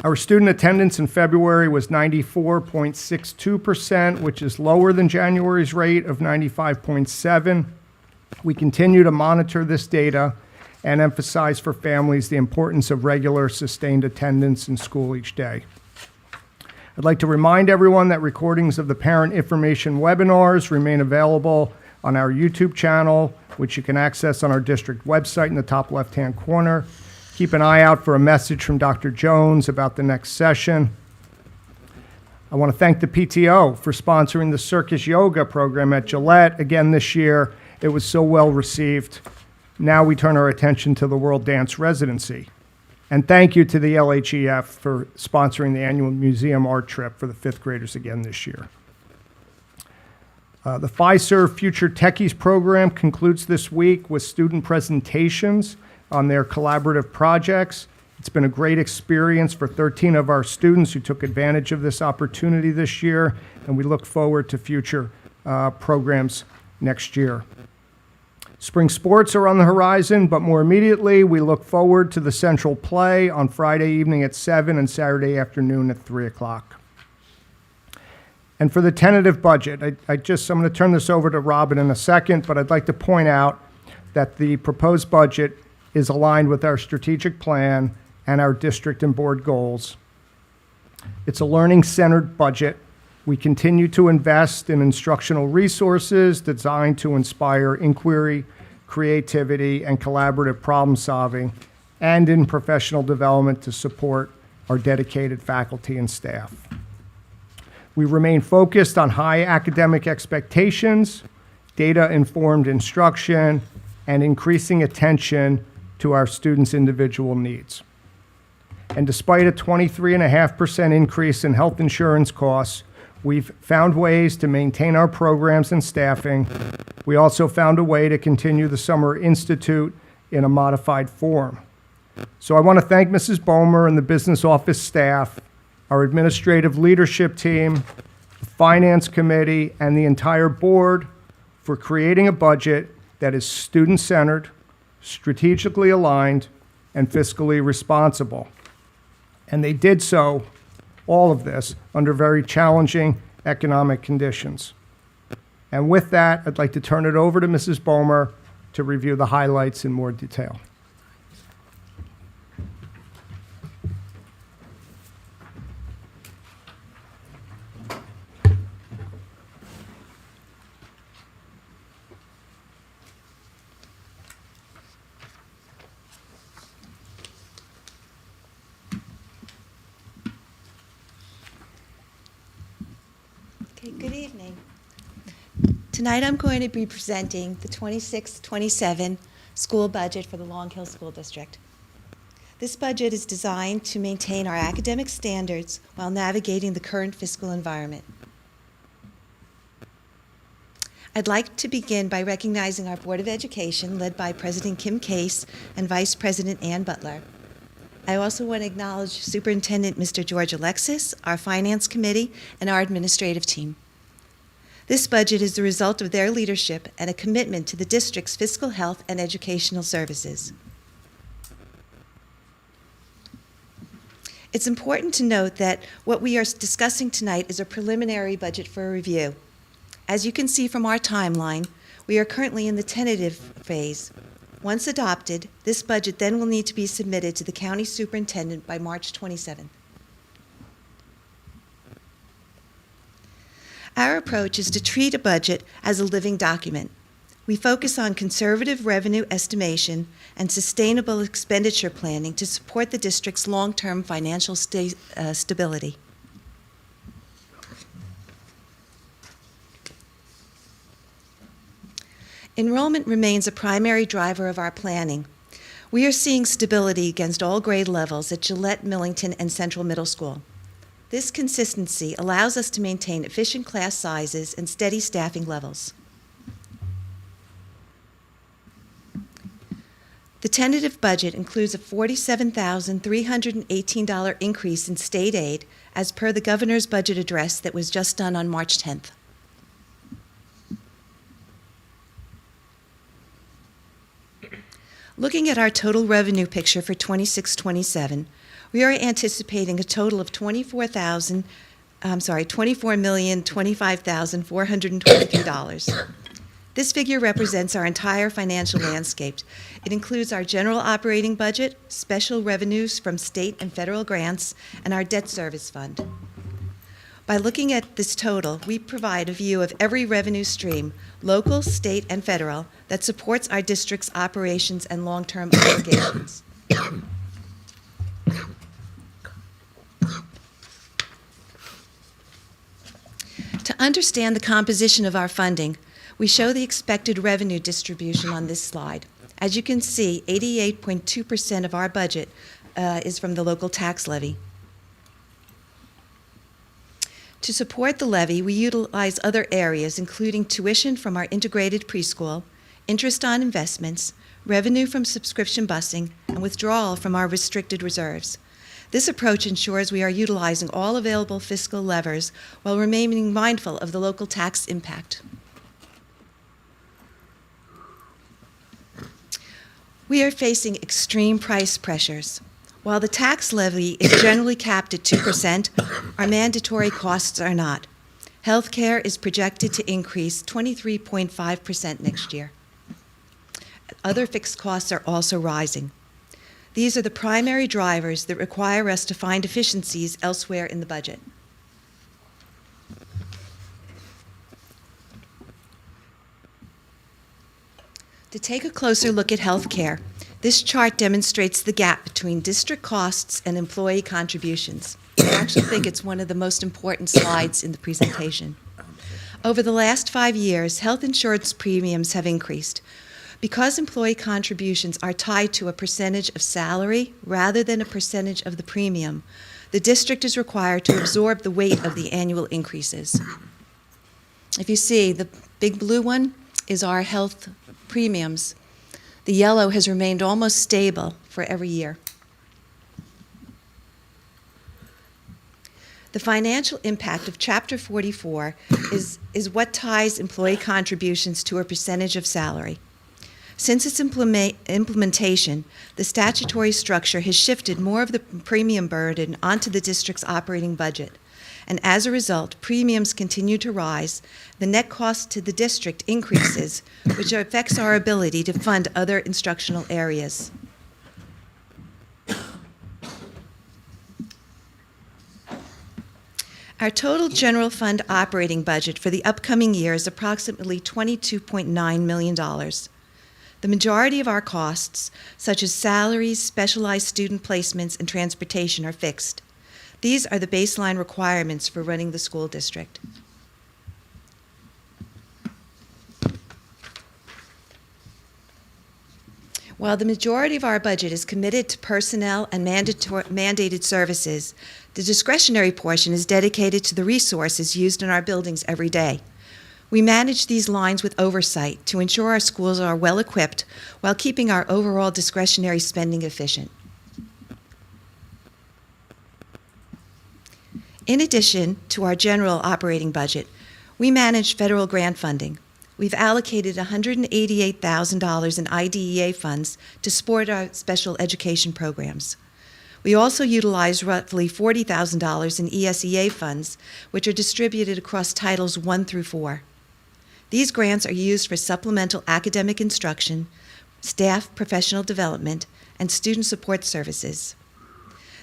Our student attendance in February was 94.62%, which is lower than January's rate of 95.7%. We continue to monitor this data and emphasize for families the importance of regular, sustained attendance in school each day. I'd like to remind everyone that recordings of the parent information webinars remain available on our YouTube channel, which you can access on our district website in the top left-hand corner. Keep an eye out for a message from Dr. Jones about the next session. I want to thank the PTO for sponsoring the Circus Yoga program at Gillette again this year. It was so well received. Now we turn our attention to the World Dance Residency. And thank you to the LHEF for sponsoring the annual museum art trip for the fifth graders again this year. The Fiserv Future Techies program concludes this week with student presentations on their collaborative projects. It's been a great experience for 13 of our students who took advantage of this opportunity this year, and we look forward to future programs next year. Spring sports are on the horizon, but more immediately, we look forward to the Central Play on Friday evening at 7 and Saturday afternoon at 3 o'clock. And for the tentative budget, I'm going to turn this over to Robin in a second, but I'd like to point out that the proposed budget is aligned with our strategic plan and our district and board goals. It's a learning-centered budget. We continue to invest in instructional resources designed to inspire inquiry, creativity, and collaborative problem solving, and in professional development to support our dedicated faculty and staff. We remain focused on high academic expectations, data-informed instruction, and increasing attention to our students' individual needs. And despite a 23.5% increase in health insurance costs, we've found ways to maintain our programs and staffing. We also found a way to continue the Summer Institute in a modified form. So I want to thank Mrs. Bomer and the business office staff, our administrative leadership team, the finance committee, and the entire board for creating a budget that is student-centered, strategically aligned, and fiscally responsible. And they did so, all of this, under very challenging economic conditions. And with that, I'd like to turn it over to Mrs. Bomer to review the highlights in more detail. Good evening. Tonight I'm going to be presenting the 26-27 school budget for the Long Hill School District. This budget is designed to maintain our academic standards while navigating the current fiscal environment. I'd like to begin by recognizing our Board of Education, led by President Kim Case and Vice President Ann Butler. I also want to acknowledge Superintendent Mr. George Alexis, our Finance Committee, and our administrative team. This budget is the result of their leadership and a commitment to the district's fiscal health and educational services. It's important to note that what we are discussing tonight is a preliminary budget for review. As you can see from our timeline, we are currently in the tentative phase. Once adopted, this budget then will need to be submitted to the county superintendent by March 27th. Our approach is to treat a budget as a living document. We focus on conservative revenue estimation and sustainable expenditure planning to support the district's long-term financial stability. Enrollment remains a primary driver of our planning. We are seeing stability against all grade levels at Gillette, Millington, and Central Middle School. This consistency allows us to maintain efficient class sizes and steady staffing levels. The tentative budget includes a $47,318 increase in state aid as per the governor's budget address that was just done on March 10th. Looking at our total revenue picture for 26-27, we are anticipating a total of $24,025,423. This figure represents our entire financial landscape. It includes our general operating budget, special revenues from state and federal grants, and our debt service fund. By looking at this total, we provide a view of every revenue stream, local, state, and federal, that supports our district's operations and long-term obligations. To understand the composition of our funding, we show the expected revenue distribution on this slide. As you can see, 88.2% of our budget is from the local tax levy. To support the levy, we utilize other areas, including tuition from our integrated preschool, interest on investments, revenue from subscription busing, and withdrawal from our restricted reserves. This approach ensures we are utilizing all available fiscal levers while remaining mindful of the local tax impact. We are facing extreme price pressures. While the tax levy is generally capped at 2%, our mandatory costs are not. Health care is projected to increase 23.5% next year. Other fixed costs are also rising. These are the primary drivers that require us to find efficiencies elsewhere in the budget. To take a closer look at health care, this chart demonstrates the gap between district costs and employee contributions. I actually think it's one of the most important slides in the presentation. Over the last 5 years, health insurance premiums have increased. Because employee contributions are tied to a percentage of salary rather than a percentage of the premium, the district is required to absorb the weight of the annual increases. If you see, the big blue one is our health premiums. The yellow has remained almost stable for every year. The financial impact of Chapter 44 is what ties employee contributions to a percentage of salary. Since its implementation, the statutory structure has shifted more of the premium burden onto the district's operating budget. And as a result, premiums continue to rise. The net cost to the district increases, which affects our ability to fund other instructional areas. Our total general fund operating budget for the upcoming year is approximately $22.9 million. The majority of our costs, such as salaries, specialized student placements, and transportation, are fixed. These are the baseline requirements for running the school district. While the majority of our budget is committed to personnel and mandated services, the discretionary portion is dedicated to the resources used in our buildings every day. We manage these lines with oversight to ensure our schools are well equipped while keeping our overall discretionary spending efficient. In addition to our general operating budget, we manage federal grant funding. We've allocated $188,000 in IDEA funds to support our special education programs. We also utilize roughly $40,000 in ESEA funds, which are distributed across Titles 1 through 4. These grants are used for supplemental academic instruction, staff professional development, and student support services.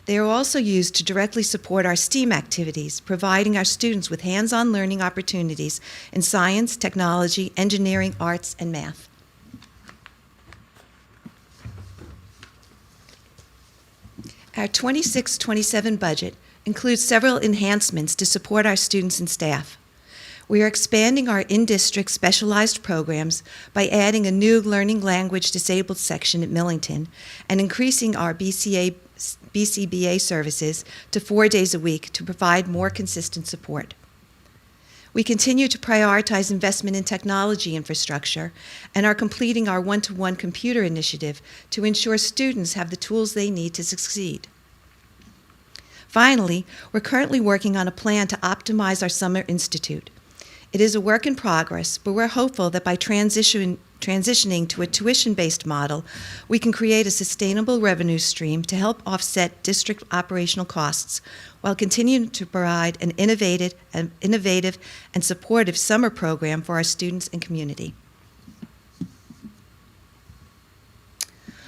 They are also used to directly support our STEAM activities, providing our students with hands-on learning opportunities in science, technology, engineering, arts, and math. Our 26-27 budget includes several enhancements to support our students and staff. We are expanding our in-district specialized programs by adding a new learning language disabled section at Millington and increasing our BCBA services to 4 days a week to provide more consistent support. We continue to prioritize investment in technology infrastructure and are completing our one-to-one computer initiative to ensure students have the tools they need to succeed. Finally, we're currently working on a plan to optimize our Summer Institute. It is a work in progress, but we're hopeful that by transitioning to a tuition-based model, we can create a sustainable revenue stream to help offset district operational costs while continuing to provide an innovative and supportive summer program for our students and community.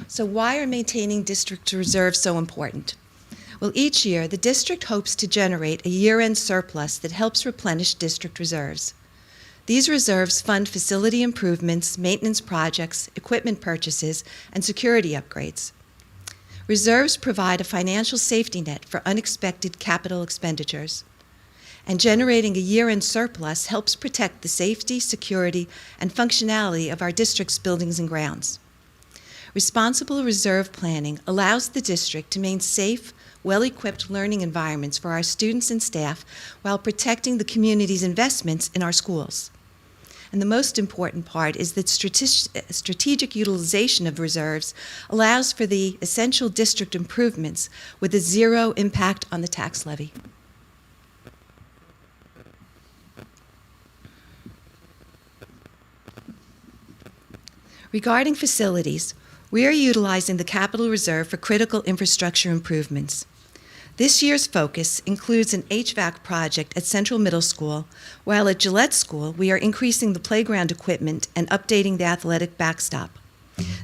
So why are maintaining district reserves so important? Well, each year, the district hopes to generate a year-end surplus that helps replenish district reserves. These reserves fund facility improvements, maintenance projects, equipment purchases, and security upgrades. Reserves provide a financial safety net for unexpected capital expenditures. And generating a year-end surplus helps protect the safety, security, and functionality of our district's buildings and grounds. Responsible reserve planning allows the district to maintain safe, well-equipped learning environments for our students and staff while protecting the community's investments in our schools. And the most important part is that strategic utilization of reserves allows for the essential district improvements with a zero impact on the tax levy. Regarding facilities, we are utilizing the capital reserve for critical infrastructure improvements. This year's focus includes an HVAC project at Central Middle School, while at Gillette School we are increasing the playground equipment and updating the athletic backstop.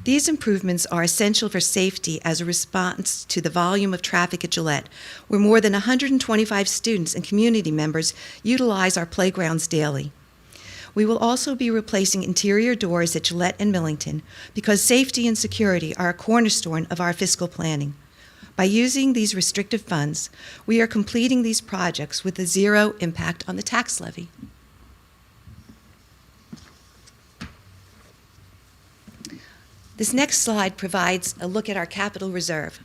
These improvements are essential for safety as a response to the volume of traffic at Gillette, where more than 125 students and community members utilize our playgrounds daily. We will also be replacing interior doors at Gillette and Millington because safety and security are a cornerstone of our fiscal planning. By using these restrictive funds, we are completing these projects with a zero impact on the tax levy. This next slide provides a look at our capital reserve.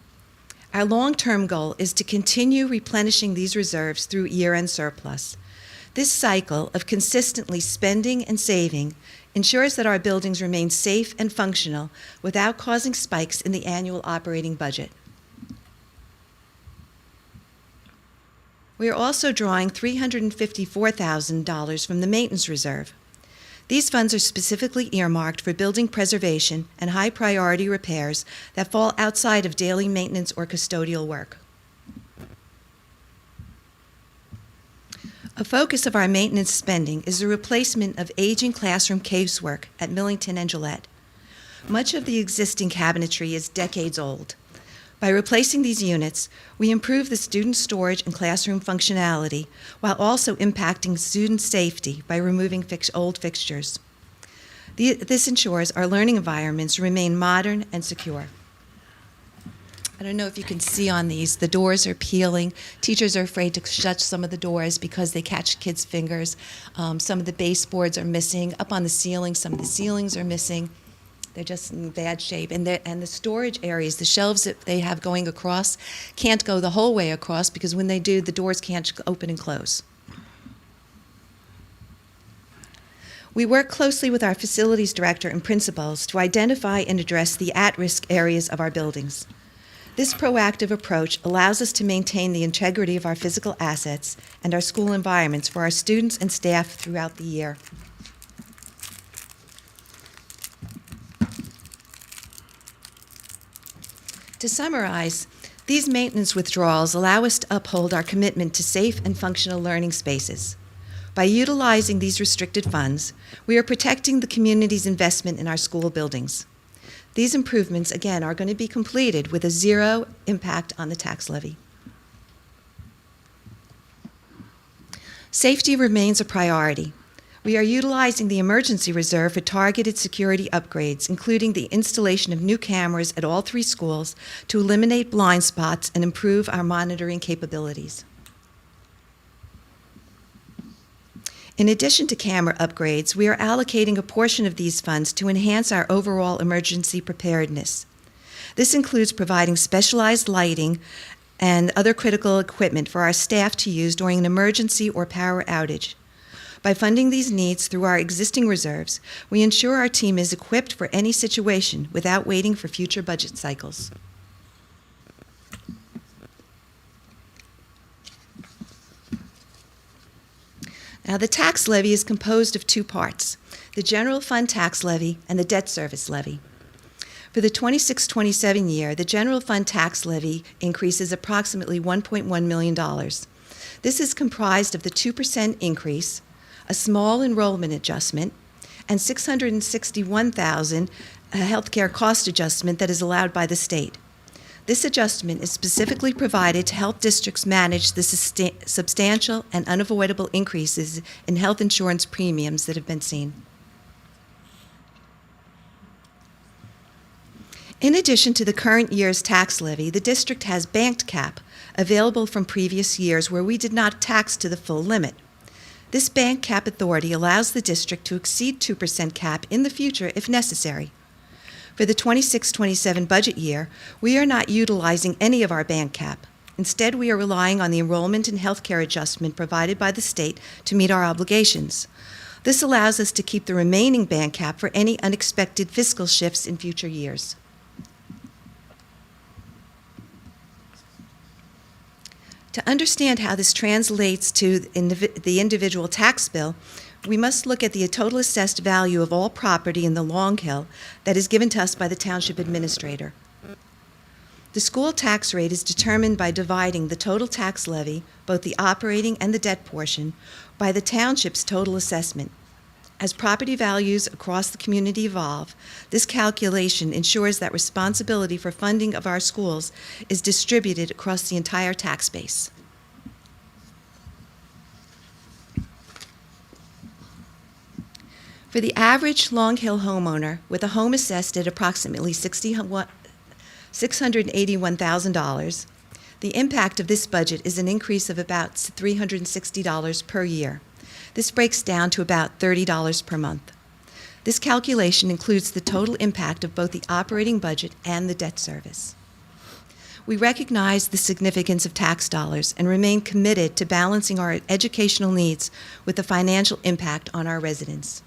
Our long-term goal is to continue replenishing these reserves through year-end surplus. This cycle of consistently spending and saving ensures that our buildings remain safe and functional without causing spikes in the annual operating budget. We are also drawing $354,000 from the maintenance reserve. These funds are specifically earmarked for building preservation and high-priority repairs that fall outside of daily maintenance or custodial work. A focus of our maintenance spending is the replacement of aging classroom casework at Millington and Gillette. Much of the existing cabinetry is decades old. By replacing these units, we improve the student storage and classroom functionality while also impacting student safety by removing old fixtures. This ensures our learning environments remain modern and secure. I don't know if you can see on these, the doors are peeling. Teachers are afraid to shut some of the doors because they catch kids' fingers. Some of the baseboards are missing. Up on the ceiling, some of the ceilings are missing. They're just in bad shape. And the storage areas, the shelves that they have going across, can't go the whole way across because when they do, the doors can't open and close. We work closely with our facilities director and principals to identify and address the at-risk areas of our buildings. This proactive approach allows us to maintain the integrity of our physical assets and our school environments for our students and staff throughout the year. To summarize, these maintenance withdrawals allow us to uphold our commitment to safe and functional learning spaces. By utilizing these restricted funds, we are protecting the community's investment in our school buildings. These improvements, again, are going to be completed with a zero impact on the tax levy. Safety remains a priority. We are utilizing the emergency reserve for targeted security upgrades, including the installation of new cameras at all 3 schools to eliminate blind spots and improve our monitoring capabilities. In addition to camera upgrades, we are allocating a portion of these funds to enhance our overall emergency preparedness. This includes providing specialized lighting and other critical equipment for our staff to use during an emergency or power outage. By funding these needs through our existing reserves, we ensure our team is equipped for any situation without waiting for future budget cycles. Now, the tax levy is composed of two parts, the general fund tax levy and the debt service levy. For the 26-27 year, the general fund tax levy increases approximately $1.1 million. This is comprised of the 2% increase, a small enrollment adjustment, and $661,000 healthcare cost adjustment that is allowed by the state. This adjustment is specifically provided to help districts manage the substantial and unavoidable increases in health insurance premiums that have been seen. In addition to the current year's tax levy, the district has banked cap available from previous years where we did not tax to the full limit. This bank cap authority allows the district to exceed 2% cap in the future if necessary. For the 26-27 budget year, we are not utilizing any of our bank cap. Instead, we are relying on the enrollment and health care adjustment provided by the state to meet our obligations. This allows us to keep the remaining bank cap for any unexpected fiscal shifts in future years. To understand how this translates to the individual tax bill, we must look at the total assessed value of all property in the Long Hill that is given to us by the Township Administrator. The school tax rate is determined by dividing the total tax levy, both the operating and the debt portion, by the Township's total assessment. As property values across the community evolve, this calculation ensures that responsibility for funding of our schools is distributed across the entire tax base. For the average Long Hill homeowner with a home assessed at approximately $681,000, the impact of this budget is an increase of about $360 per year. This breaks down to about $30 per month. This calculation includes the total impact of both the operating budget and the debt service. We recognize the significance of tax dollars and remain committed to balancing our educational needs with the financial impact on our residents.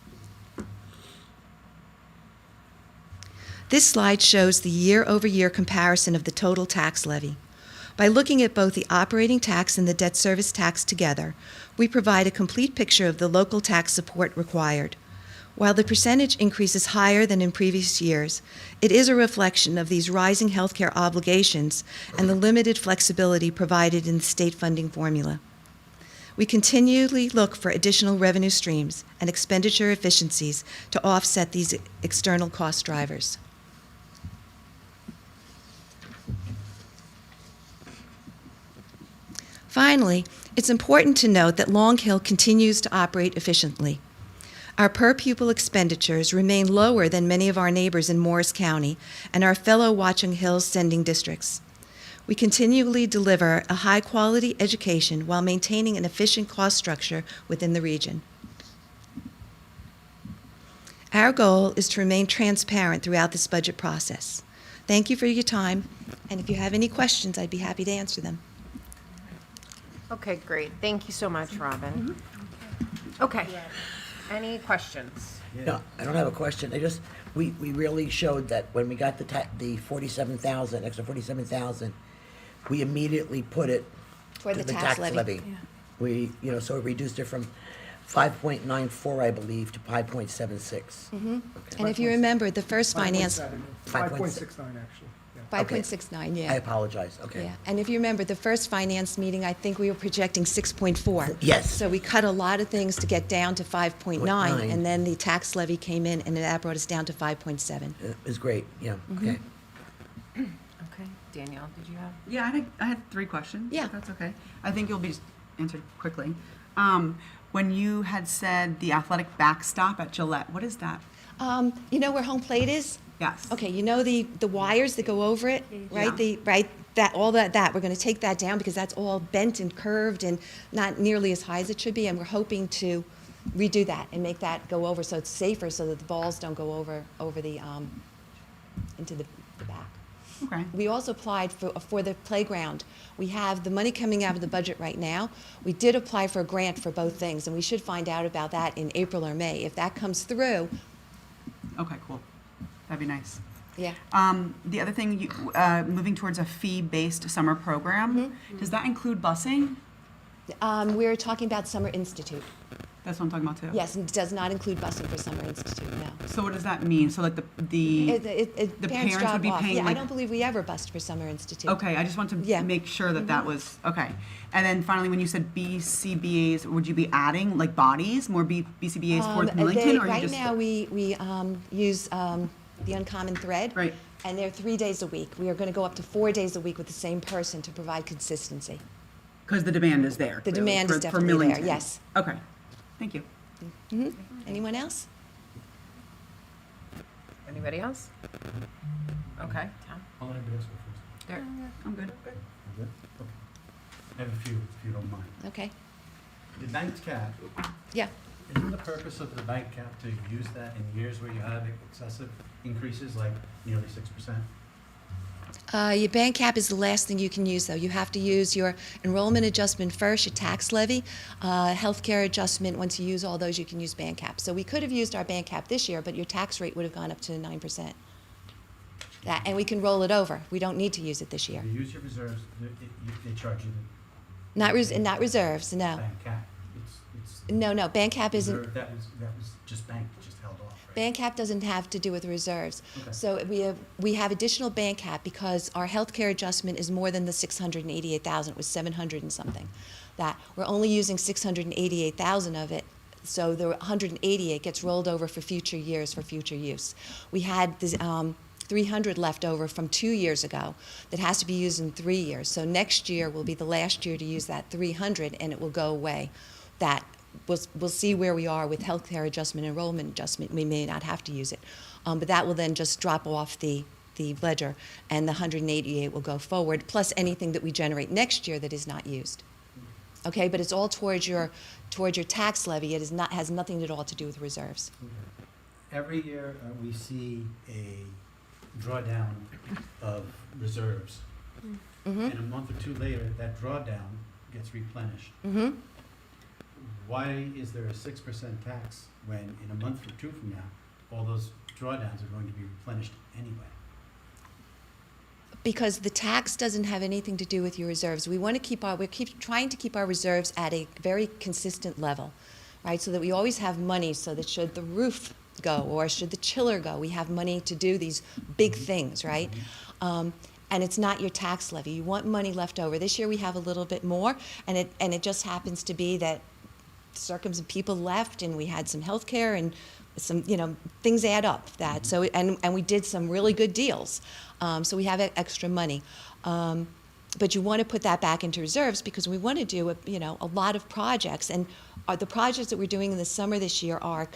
This slide shows the year-over-year comparison of the total tax levy. By looking at both the operating tax and the debt service tax together, we provide a complete picture of the local tax support required. While the percentage increase is higher than in previous years, it is a reflection of these rising healthcare obligations and the limited flexibility provided in the state funding formula. We continually look for additional revenue streams and expenditure efficiencies to offset these external cost drivers. Finally, it's important to note that Long Hill continues to operate efficiently. Our per-pupil expenditures remain lower than many of our neighbors in Morris County and our fellow Watchung Hills sending districts. We continually deliver a high-quality education while maintaining an efficient cost structure within the region. Our goal is to remain transparent throughout this budget process. Thank you for your time, and if you have any questions, I'd be happy to answer them. Okay, great. Thank you so much, Robin. Okay. Any questions? No, I don't have a question. We really showed that when we got the 47,000, extra 47,000, we immediately put it For to the the tax tax levy. levy. We, so it reduced it from 5.94, I believe, to 5.76. And if you remember, the first finance, 5.69 actually. 5.69, yeah. I apologize, okay. Yeah, and if you remember, the first finance meeting, I think we were projecting 6.4. Yes. So we cut a lot of things to get down to 5.9, 0.9. and then the tax levy came in, and that brought us down to 5.7. It was great, yeah, okay. Okay. Danielle, did you have? Yeah, I had 3 questions. Yeah. If that's okay. I think you'll be answered quickly. When you had said the athletic backstop at Gillette, what is that? You know where home plate is? Yes. Okay, you know the wires that go over it, right? Yeah. That we're going to take that down because that's all bent and curved and not nearly as high as it should be, and we're hoping to redo that and make that go over so it's safer so that the balls don't go over the, into the back. Okay. We also applied for the playground. We have the money coming out of the budget right now. We did apply for a grant for both things, and we should find out about that in April or May. If that comes through, Okay, cool. That'd be nice. yeah. The other thing, moving towards a fee-based summer program, does that include busing? We're talking about Summer Institute. That's what I'm talking about too. Yes, and it does not include busing for Summer Institute, no. So what does that mean? So like the parents drop would be off. paying Yeah, I like. don't believe we ever bust for Summer Institute. Okay, I just want to Yeah. make sure that that was, okay. And then finally, when you said BCBAs, would you be adding like bodies, more BCBAs for Millington? Or you Right just now, we use the Uncommon Thread. Right. And they're 3 days a week. We are going to go up to 4 days a week with the same person to provide consistency. Because the demand is there. The clearly, demand is for definitely there, Millington. yes. Okay, thank you. Anyone else? Anybody else? Okay, Tom. I'll let anybody else go first. There. I'm good. You good? Okay. I have a few, if you don't mind. Okay. The banked cap, Yeah. isn't the purpose of the bank cap to use that in years where you have excessive increases, like nearly 6%? Your bank cap is the last thing you can use, though. You have to use your enrollment adjustment first, your tax levy, healthcare adjustment. Once you use all those, you can use bank cap. So we could have used our bank cap this year, but your tax rate would have gone up to 9%. And we can roll it over. We don't need to use it this year. If you use your reserves, they charge you Not reserves, the no. bank cap. It's No, bank cap isn't. reserve, that was just bank, just held off, right? Bank cap doesn't have to do with reserves. Okay. So we have additional bank cap because our healthcare adjustment is more than the 688,000. It was 700 and something. That we're only using 688,000 of it. So the 188 gets rolled over for future years for future use. We had this 300 left over from 2 years ago that has to be used in 3 years. So next year will be the last year to use that 300 and it will go away. That we'll see where we are with healthcare adjustment, enrollment adjustment. We may not have to use it, but that will then just drop off the ledger, and the 188 will go forward. Plus anything that we generate next year that is not used. Okay, but it's all towards your tax levy. It has nothing at all to do with reserves. Every year, we see a drawdown of reserves. And a month or two later, that drawdown gets replenished. Why is there a 6% tax when in a month or two from now, all those drawdowns are going to be replenished anyway? Because the tax doesn't have anything to do with your reserves. We're trying to keep our reserves at a very consistent level, right? So that we always have money so that should the roof go or should the chiller go, we have money to do these big things, right? And it's not your tax levy. You want money left over. This year we have a little bit more, and it just happens to be that people left, and we had some health care and some, things add up. That so and we did some really good deals, so we have extra money. But you want to put that back into reserves because we want to do a lot of projects, and the projects that we're doing in the summer this year are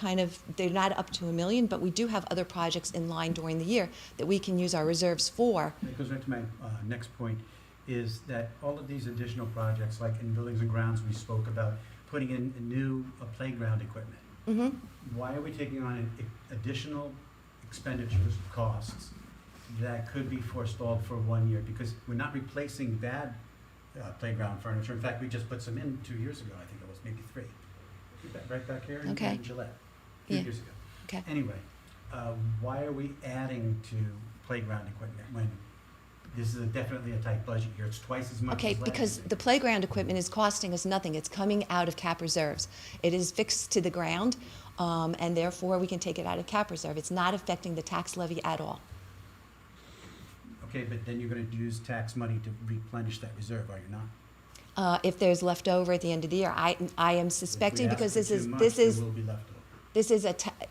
they're not up to $1 million, but we do have other projects in line during the year that we can use our reserves for. It goes right to my next point, is that all of these additional projects, like in buildings and grounds, we spoke about putting in new playground equipment. Why are we taking on additional expenditures, costs, that could be forestalled for 1 year? Because we're not replacing bad playground furniture. In fact, we just put some in 2 years ago, I think it was, maybe 3. Right back here in Gillette, 2 years ago. Okay. Anyway, why are we adding to playground equipment when this is definitely a tight budget year? It's twice as much Okay, as last because year. the playground equipment is costing us nothing. It's coming out of cap reserves. It is fixed to the ground, and therefore we can take it out of cap reserve. It's not affecting the tax levy at all. Okay, but then you're going to use tax money to replenish that reserve, are you not? If there's left over at the end of the year, I am suspecting, because this is There will be leftover. this is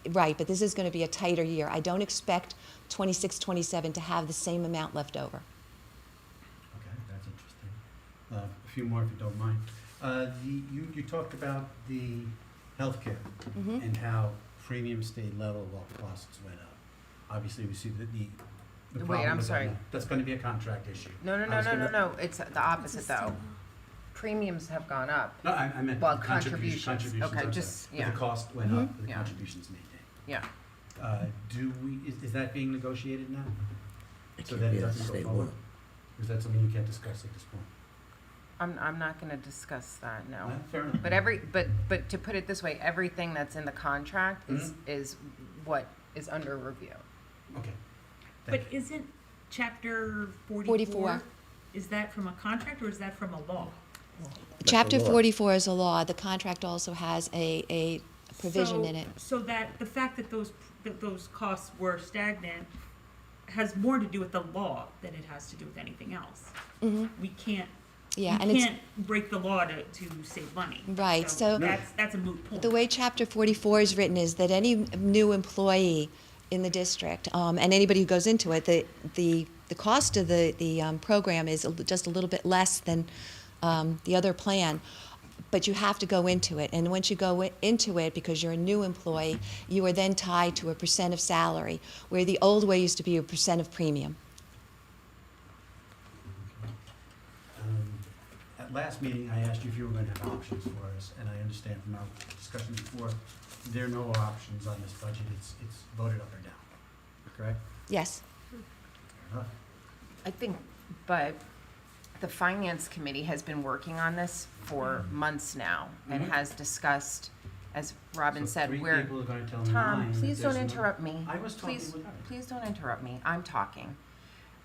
right, but this is going to be a tighter year. I don't expect 26, 27 to have the same amount left over. Okay, that's interesting. A few more, if you don't mind. You talked about the healthcare and how premiums stayed level while costs went up. Obviously, we see that the Wait, problem I'm with that sorry. now. That's going to be a contract issue. No. It's the opposite though. premiums have gone up. No, I meant Well, contributions. contributions. Okay, I'm just, sorry. yeah. But the cost went up, but the Yeah. contributions maintained. Yeah. Is that being negotiated now? So can't that be it a doesn't go state forward? law. Or is that something you can't discuss at this point? I'm not gonna discuss that, no. Fair enough. But to put it this way, everything that's in the contract is what is under review. Okay. But isn't chapter 44, is that from a contract or is that from a law? Chapter 44 is a law. The contract also has a provision in it. So that the fact that those costs were stagnant has more to do with the law than it has to do with anything else. Mhm. We can't. Yeah, you and it's- can't break the law to save money. Right, so that's a moot point. The way Chapter 44 is written is that any new employee in the district, and anybody who goes into it, the cost of the program is just a little bit less than the other plan, but you have to go into it. And once you go into it, because you're a new employee, you are then tied to a percent of salary, where the old way used to be a percent of premium. At last meeting, I asked you if you were going to have options for us, and I understand from our discussion before, there are no options on this budget. It's voted up or down, correct? Yes. Fair enough. I think, but the finance committee has been working on this for months now and has discussed, as Robin So said, three where. people are going to tell Tom, nine that please don't there's no- interrupt me. I was talking Please, with her. please don't interrupt me. I'm talking.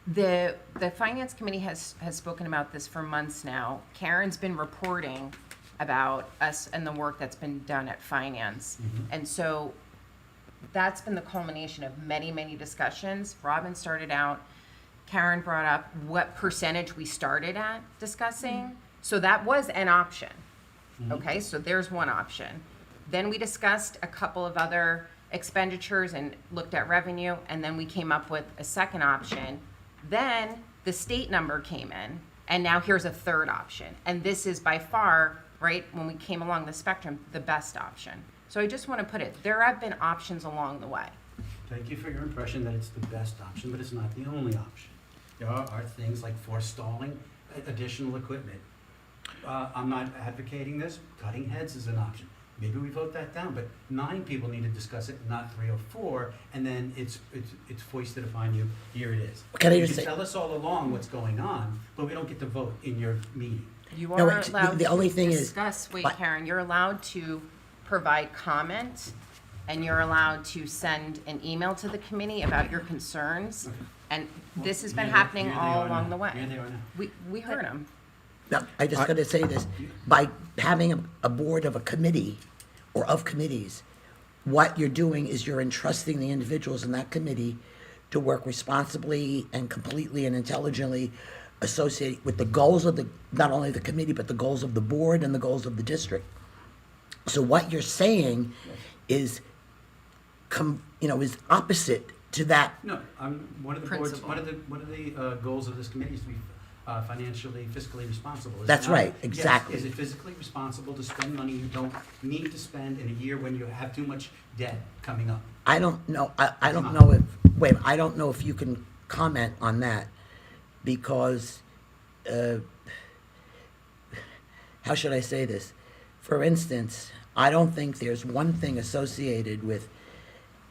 The finance committee has spoken about this for months now. Karen's been reporting about us and the work that's been done at finance. And so that's been the culmination of many, many discussions. Robin started out, Karen brought up what percentage we started at discussing. So that was an option. Okay, so there's one option. Then we discussed a couple of other expenditures and looked at revenue, and then we came up with a second option. Then the state number came in, and now here's a third option. And this is by far, right, when we came along the spectrum, the best option. So I just want to put it, there have been options along the way. Thank you for your impression that it's the best option, but it's not the only option. There are things like forestalling additional equipment. I'm not advocating this. Cutting heads is an option. Maybe we vote that down, but 9 people need to discuss it, not 3 or 4, and then it's foisted upon you. Here it is. Can I You just can say- tell us all along what's going on, but we don't get to vote in your meeting. You No, are it's- allowed the only to thing is- discuss, wait, but- Karen, you're allowed to provide comment, and you're allowed to send an email to the committee about your concerns. And this has been happening all along the way. Here they are now. We heard them. No, I just gotta say this, by having a board of a committee or of committees, what you're doing is you're entrusting the individuals in that committee to work responsibly and completely and intelligently associated with the goals of not only the committee, but the goals of the board and the goals of the district. So what you're saying is, is opposite to that. No, one of the boards, Principle. one of the goals of this committee is to be financially, fiscally responsible. Is it That's not? right, Yes. exactly. Is it physically responsible to spend money you don't need to spend in a year when you have too much debt coming up? I don't know, I It's don't not. know if, I don't know if you can comment on that, because, how should I say this? For instance, I don't think there's one thing associated with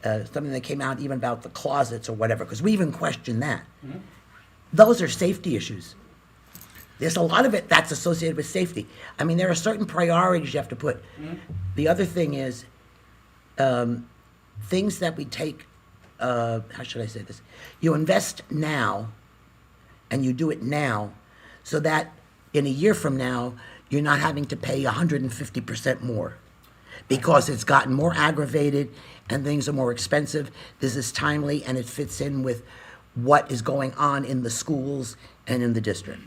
something that came out even about the closets or whatever, because we even questioned that. Those are safety issues. There's a lot of it that's associated with safety. I mean, there are certain priorities you have to put. The other thing is, things that we take, how should I say this? You invest now, and you do it now, so that in a year from now, you're not having to pay 150% more, because it's gotten more aggravated and things are more expensive. This is timely, and it fits in with what is going on in the schools and in the district.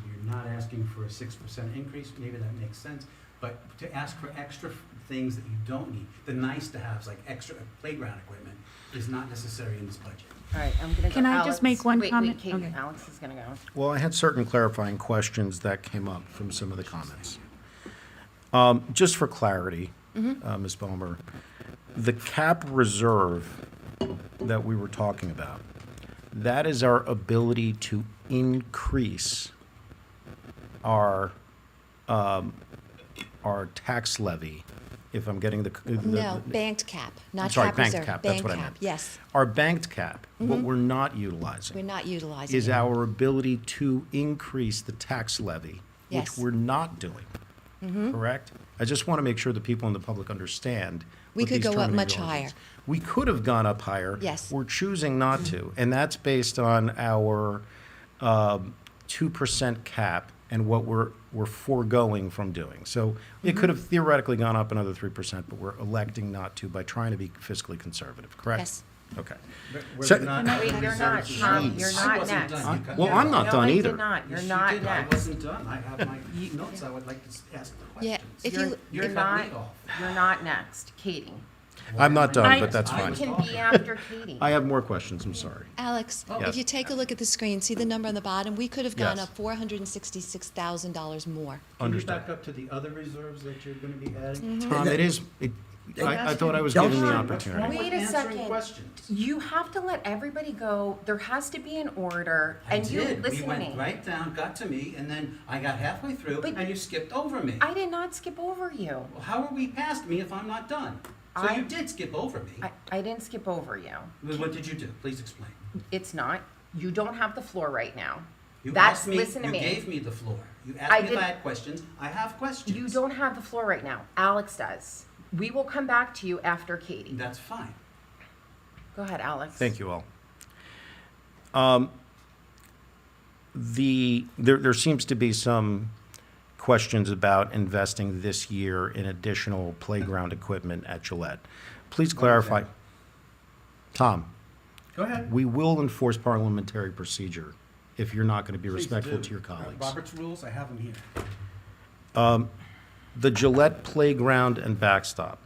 You're not asking for a 6% increase, maybe that makes sense, but to ask for extra things that you don't need, the nice-to-haves, like extra playground equipment, is not necessary in this budget. All right, I'm gonna go. Can I just Alex. make one Wait, comment? Kate, Okay. Alex is gonna go. Well, I had certain clarifying questions that came up from some of the comments. Just for clarity, Ms. Bomer, the cap reserve that we were talking about, that is our ability to increase our our tax levy, if I'm getting No, banked cap, not I'm sorry, cap banked reserve. cap, that's Bank what I cap, meant. yes. Our banked cap, what we're not We're utilizing not utilizing is it. our ability to increase the tax levy, which Yes. we're not doing, correct? I just want to make sure that people in the public understand. We what could these go up much terminating higher. ordinances- We could have gone up higher. Yes. We're choosing not to, and that's based on our 2% cap and what we're foregoing from doing. So it could have theoretically gone up another 3%, but we're electing not to by trying to be fiscally conservative, correct? Yes. Okay. We're So- not- Wait, you're not, Tom, you're I not wasn't next. done. You cut Well, me I'm off. not No, done I either. did not. You're Yes, you not did. I next. wasn't done. I have my notes I would like to ask the Yeah, questions. if You're, you, You're you're cutting not, me off. you're not next. Katie. I'm not done, I- but that's You fine. can be after Katie. I have more questions, I'm sorry. Alex, Yes. if you take a look at the screen, see the number on the bottom? We could have gone Yes. up $466,000 more. Can you Understood. back up to the other reserves that you're going to be adding? Mm-hmm. Tom, I thought I was Don't- given the What's opportunity. wrong with Wait a answering second. questions? You have to let everybody go. There has to be an order. And I you did. listen We to went me. right down, got to me, and then I got halfway through, But- and you skipped over me. I did not skip over you. Well, how are we past me if I'm not done? So you did skip over me. I didn't skip over you. Well, what did you do? Please explain. It's not. You don't have the floor right now. You That's, asked me, listen to you me. gave me the floor. You I asked me if did- I had questions. I have questions. You don't have the floor right now. Alex does. We will come back to you after Katie. That's fine. Go ahead, Alex. Thank you all. There seems to be some questions about investing this year in additional playground equipment at Gillette. Please clarify. Tom, Go ahead. we will enforce parliamentary procedure if you're not going to be Please respectful do. to your colleagues. Robert's rules, I have them here. The Gillette playground and backstop.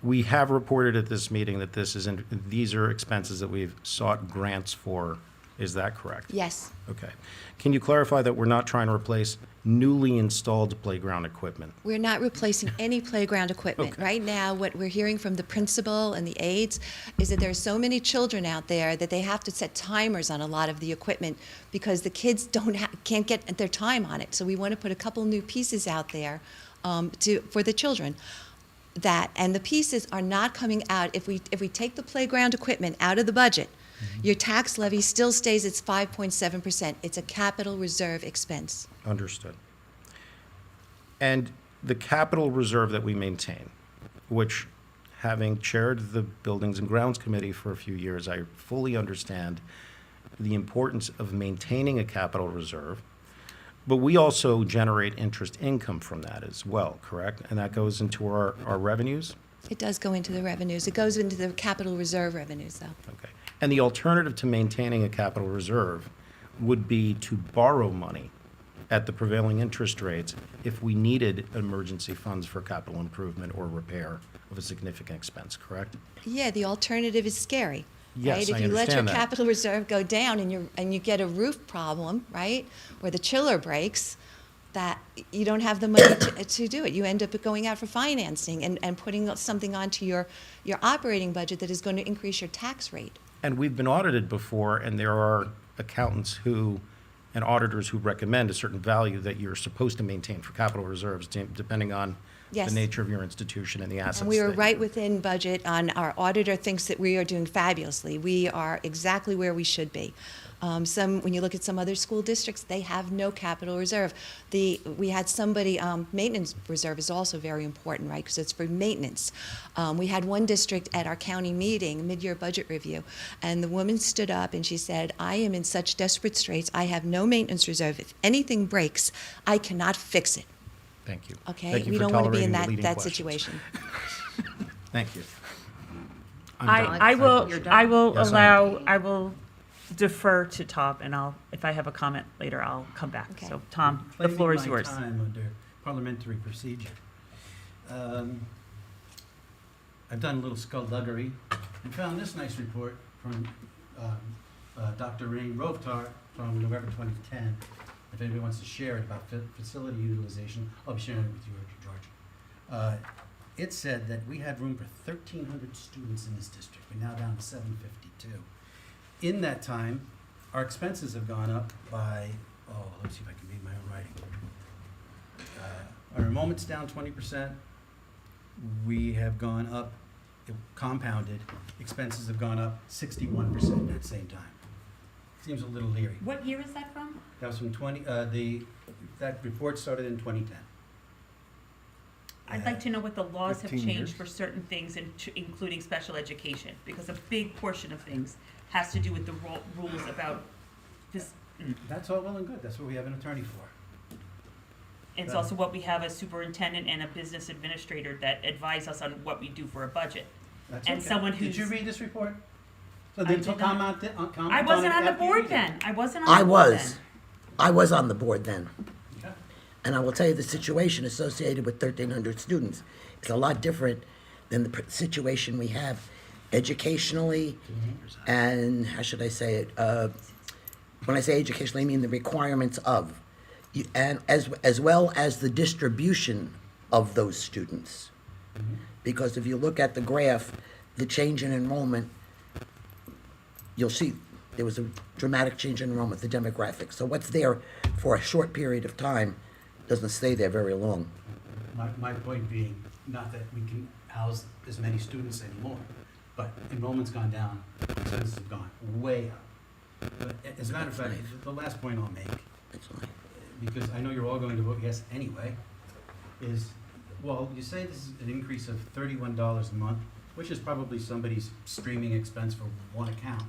We have reported at this meeting that these are expenses that we've sought grants for. Is that correct? Yes. Okay. Can you clarify that we're not trying to replace newly installed playground equipment? We're not replacing any playground equipment. Okay. Right now, what we're hearing from the principal and the aides is that there are so many children out there that they have to set timers on a lot of the equipment because the kids can't get their time on it. So we want to put a couple new pieces out there for the children. And the pieces are not coming out. If we take the playground equipment out of the budget, your tax levy still stays at 5.7%. It's a capital reserve expense. Understood. And the capital reserve that we maintain, which, having chaired the Buildings and Grounds Committee for a few years, I fully understand the importance of maintaining a capital reserve. But we also generate interest income from that as well, correct? And that goes into our revenues? It does go into the revenues. It goes into the capital reserve revenues, though. Okay. And the alternative to maintaining a capital reserve would be to borrow money at the prevailing interest rates if we needed emergency funds for capital improvement or repair of a significant expense, correct? Yeah, the alternative is scary. Yes, right? If I you let your understand that. capital reserve go down and you get a roof problem, right, or the chiller breaks, that you don't have the money to do it. You end up going out for financing and putting something onto your operating budget that is going to increase your tax rate. And we've been audited before, and there are accountants and auditors who recommend a certain value that you're supposed to maintain for capital reserves, depending on Yes. the nature of your institution and the assets. And we were that- right within budget. Our auditor thinks that we are doing fabulously. We are exactly where we should be. When you look at some other school districts, they have no capital reserve. We had somebody, maintenance reserve is also very important, right? Because it's for maintenance. We had one district at our county meeting, mid-year budget review, and the woman stood up and she said, "I am in such desperate straits. I have no maintenance reserve. If anything breaks, I cannot fix it." Thank you. Okay, Thank you we for don't want to be in tolerating the that leading questions. situation. Thank you. I'm done. I will, You're done? I will Yes, I am. I will defer to Tom, and if I have a comment later, I'll come back. Okay. So, Tom, the Claiming floor is my yours. time under parliamentary procedure. I've done a little skullduggery and found this nice report from Dr. Rain Rovtar from November 2010. If anybody wants to share it about facility utilization, I'll be sharing it with you, George. It said that we had room for 1,300 students in this district. We're now down to 752. In that time, our expenses have gone up by, let's see if I can read my own writing. Our enrollment's down 20%. We have gone up, compounded, expenses have gone up 61% at the same time. Seems a little leery. What year is that from? That was from that report started in 2010. I'd like to know what the laws have 15 changed years. for certain things, including special education, because a big portion of things has to do with the rules about this. That's all well and good. That's what we have an attorney for. And it's also what we have a superintendent and a business administrator that advise us on what we do for a budget. That's And okay. someone Did you who's- read this report? So I then did not. comment I wasn't on the after you board read it. then. I wasn't on I the board was. then. I was on the board then. Okay. And I will tell you, the situation associated with 1,300 students is a lot different than the situation we have educationally and, how should I say it? When I say educationally, I mean the requirements of, and as well as the distribution of those students. Because if you look at the graph, the change in enrollment, you'll see there was a dramatic change in enrollment, the demographics. So what's there for a short period of time doesn't stay there very long. My point being, not that we can house as many students anymore, but enrollment's gone down, expenses have gone way up. But as a matter of fact, the last point I'll make, because I know you're all going to vote yes anyway, is, well, you say this is an increase of $31 a month, which is probably somebody's streaming expense for one account.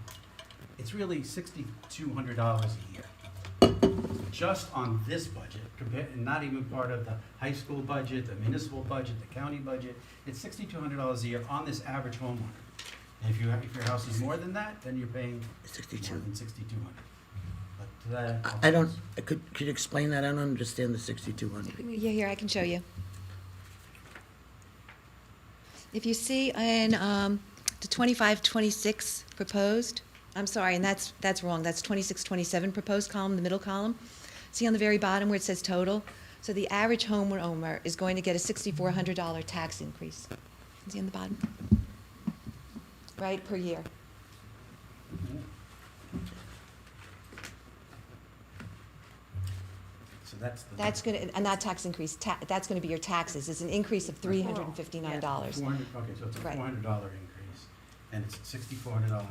It's really $6,200 a year. Just on this budget, and not even part of the high school budget, the municipal budget, the county budget. It's $6,200 a year on this average homeowner. And if your house is more than that, then you're paying more than $6,200. But I don't, could you explain that? I don't understand the 6,200. Yeah, here, I can show you. If you see in the 25-26 proposed, I'm sorry, and that's wrong, that's 26-27 proposed column, the middle column. See on the very bottom where it says total? So the average homeowner is going to get a $6,400 tax increase. See on the bottom? Right, per year. So that's the. That's going to, and not tax increase, that's going to be your taxes. It's an increase of $359. 400, okay, so it's a Right. $400 increase, and it's $6,400 a year.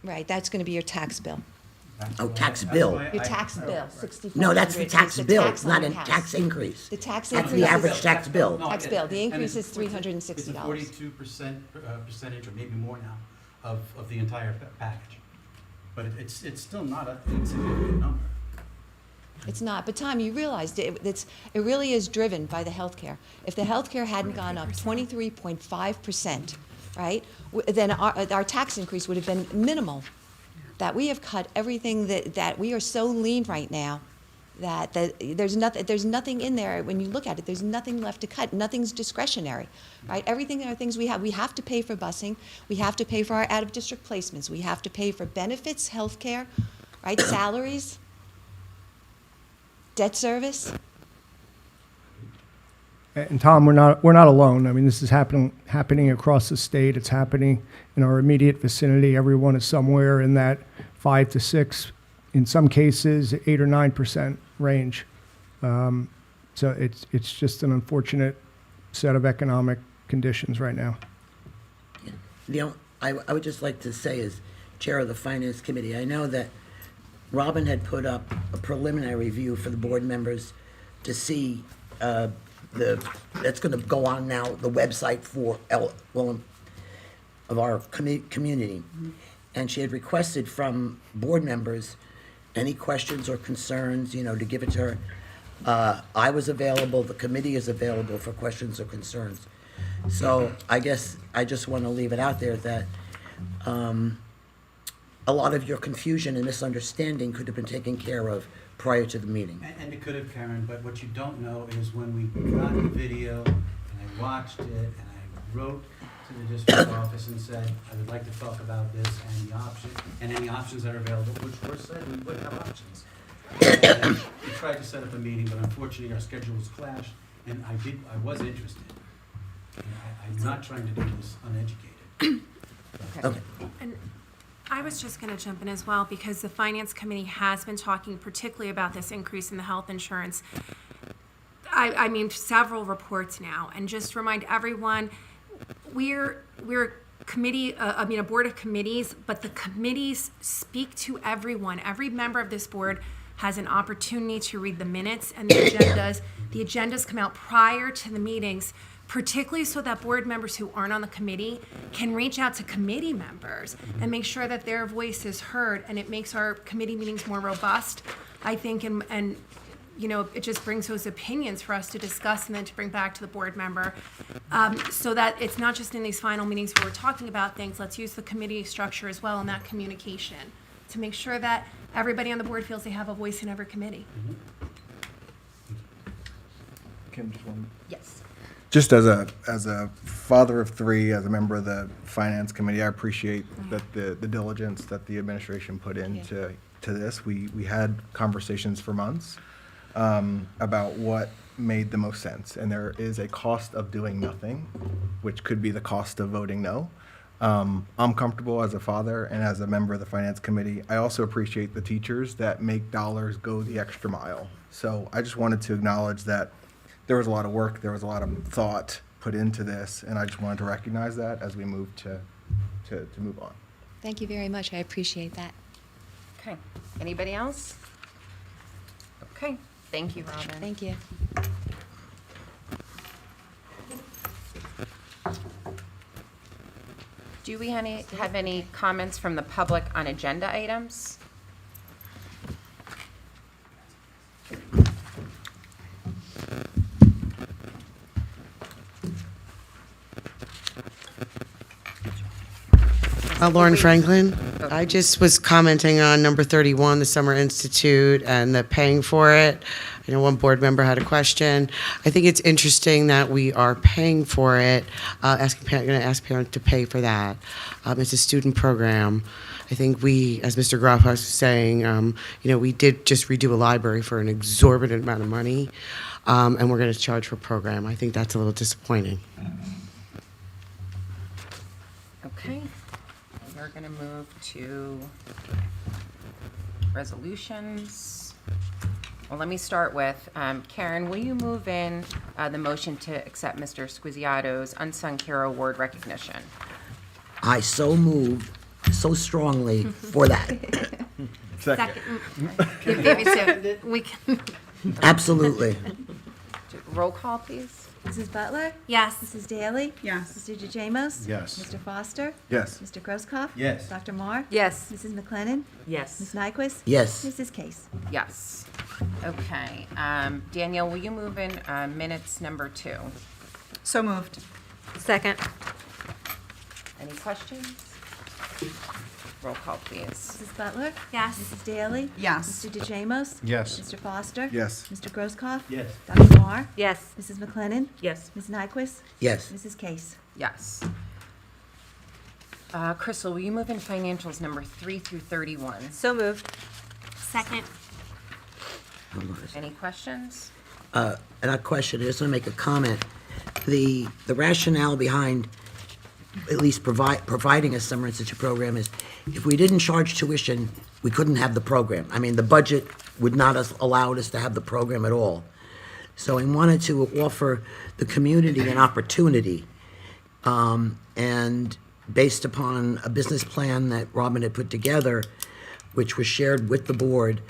Right, that's going to be your tax bill. That's Oh, why- tax that's bill. why Your I- tax oh, bill, right. $6,400. No, that's the tax is bill, tax it's on not your a house. tax increase. The tax That's increase the is- average tax bill. No, Tax and- bill, the and increase it's- is $360. It's a 42% percentage, or maybe more now, of the entire package. But it's still not a insignificant number. It's not, but Tom, you realized it really is driven by the healthcare. If the healthcare hadn't gone up 23.5%, right, then our tax increase would have been minimal. That we have cut everything that we are so lean right now that there's nothing in there. When you look at it, there's nothing left to cut. Nothing's discretionary, right? Everything are things we have. We have to pay for busing. We have to pay for our out-of-district placements. We have to pay for benefits, healthcare, right? Salaries, debt service. And Tom, we're not alone. I mean, this is happening across the state. It's happening in our immediate vicinity. Everyone is somewhere in that 5 to 6, in some cases 8 or 9% range. So it's just an unfortunate set of economic conditions right now. I would just like to say, as chair of the finance committee, I know that Robin had put up a preliminary review for the board members to see that's going to go on now, the website for of our community. And she had requested from board members any questions or concerns, to give it to her. I was available, the committee is available for questions or concerns. So I guess I just want to leave it out there that a lot of your confusion and misunderstanding could have been taken care of prior to the meeting. And it could have, Karen, but what you don't know is when we got the video, and I watched it, and I wrote to the district office and said, I would like to talk about this and the option, and any options that are available, which were said we would have options. And we tried to set up a meeting, but unfortunately our schedules clashed, and I was interested. And I'm not trying to do this uneducated. Okay. And I was just going to jump in as well, because the Finance Committee has been talking particularly about this increase in the health insurance. I mean, several reports now, and just remind everyone, we're committee, a board of committees, but the committees speak to everyone. Every member of this board has an opportunity to read the minutes and the agendas. The agendas come out prior to the meetings, particularly so that board members who aren't on the committee can reach out to committee members and make sure that their voice is heard, and it makes our committee meetings more robust, I think, and it just brings those opinions for us to discuss and then to bring back to the board member, so that it's not just in these final meetings where we're talking about things. Let's use the committee structure as well in that communication to make sure that everybody on the board feels they have a voice in every committee. Kim, just one. Yes. Just as a father of three, as a member of the finance committee, I appreciate that the diligence that the administration put into this. We had conversations for months about what made the most sense, and there is a cost of doing nothing, which could be the cost of voting no. I'm comfortable as a father and as a member of the finance committee. I also appreciate the teachers that make dollars go the extra mile. So I just wanted to acknowledge that there was a lot of work, there was a lot of thought put into this, and I just wanted to recognize that as we move to move on. Thank you very much. I appreciate that. Okay. Anybody else? Okay. Thank you, Robin. Thank you. Do we have any comments from the public on agenda items? Lauren Franklin. I just was commenting on number 31, the Summer Institute and the paying for it. I know one board member had a question. I think it's interesting that we are paying for it, going to ask parents to pay for that. It's a student program. I think we, as Mr. Groff was saying, we did just redo a library for an exorbitant amount of money, and we're going to charge for a program. I think that's a little disappointing. Okay. We're going to move to resolutions. Well, let me start with, Karen, will you move in the motion to accept Mr. Squisiato's Unsung Hero Award recognition? I so moved so strongly for that. Second. We can. Absolutely. Roll call, please. Mrs. Butler? Yes. Mrs. Daly? Yes. Mr. DeJamos? Yes. Mr. Foster? Yes. Mr. Grosskopf? Yes. Dr. Marr? Yes. Mrs. McLennan? Yes. Ms. Nyquist? Yes. Mrs. Case? Yes. Okay. Danielle, will you move in minutes number 2? So moved. Second. Any questions? Roll call, please. Mrs. Butler? Yes. Mrs. Daly? Yes. Mr. DeJamos? Yes. Mr. Foster? Yes. Mr. Grosskopf? Yes. Dr. Marr? Yes. Mrs. McLennan? Yes. Ms. Nyquist? Yes. Mrs. Case? Yes. Crystal, will you move in financials number 3 through 31? So moved. Second. Any questions? And a question, I just want to make a comment. The rationale behind at least providing a summer institute program is if we didn't charge tuition, we couldn't have the program. I mean, the budget would not have allowed us to have the program at all. So I wanted to offer the community an opportunity, and based upon a business plan that Robin had put together, which was shared with the board,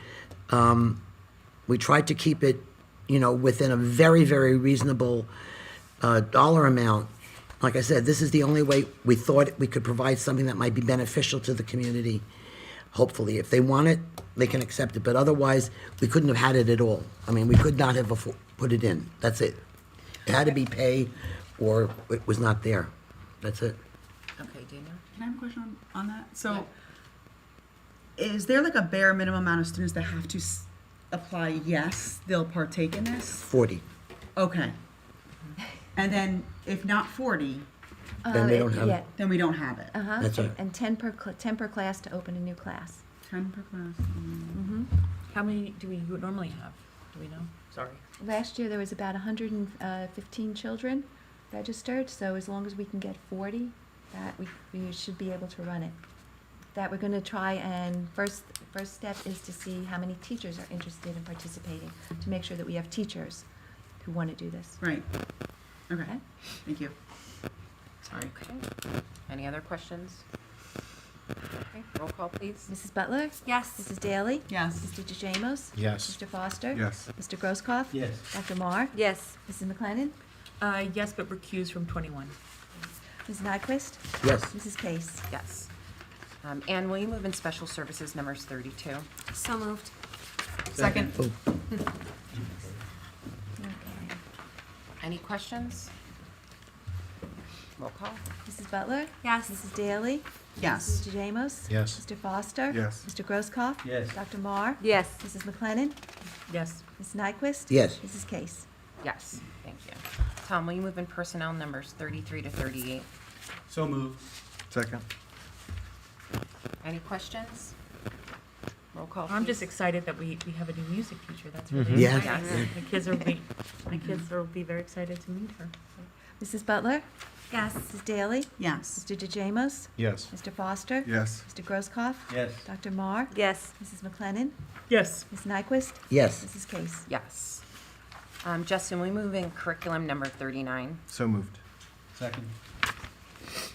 we tried to keep it, within a very, very reasonable dollar amount. Like I said, this is the only way we thought we could provide something that might be beneficial to the community. Hopefully, if they want it, they can accept it. But otherwise, we couldn't have had it at all. I mean, we could not have put it in. That's it. It had to be paid, or it was not there. That's it. Okay, Danielle? Can I have a question on that? So, is there like a bare minimum amount of students that have to apply? Yes, they'll partake in this. 40. Okay. And then, if not 40, Then we don't have it. then we don't have it. Uh-huh. That's right. And 10 per class to open a new class. 10 per class. How many do we normally have? Do we know? Sorry. Last year, there was about 115 children registered, so as long as we can get 40, that we should be able to run it. That we're going to try, and first step is to see how many teachers are interested in participating, to make sure that we have teachers who want to do this. Right. Okay. Thank you. Sorry. Okay. Any other questions? Okay, roll call, please. Mrs. Butler? Yes. Mrs. Daly? Yes. Mr. DeJamos? Yes. Mr. Foster? Yes. Mr. Grosskopf? Yes. Dr. Marr? Yes. Mrs. McLennan? Yes, but recuse from 21. Ms. Nyquist? Yes. Mrs. Case? Yes. Anne, will you move in special services numbers 32? So moved. Second. Any questions? Roll call. Mrs. Butler? Yes. Mrs. Daly? Yes. Mr. DeJamos? Yes. Mr. Foster? Yes. Mr. Grosskopf? Yes. Dr. Marr? Yes. Mrs. McLennan? Yes. Ms. Nyquist? Yes. Mrs. Case? Yes, thank you. Tom, will you move in personnel numbers 33 to 38? So moved. Second. Any questions? Roll call, I'm just please. excited that we have a new music teacher. That's really Mhm. Yeah. exciting. Yes. My kids will be very excited to meet her. Mrs. Butler? Yes. Mrs. Daly? Yes. Mr. DeJamos? Yes. Mr. Foster? Yes. Mr. Grosskopf? Yes. Dr. Marr? Yes. Mrs. McLennan? Yes. Ms. Nyquist? Yes. Mrs. Case? Yes. Justin, will you move in curriculum number 39? So moved. Second.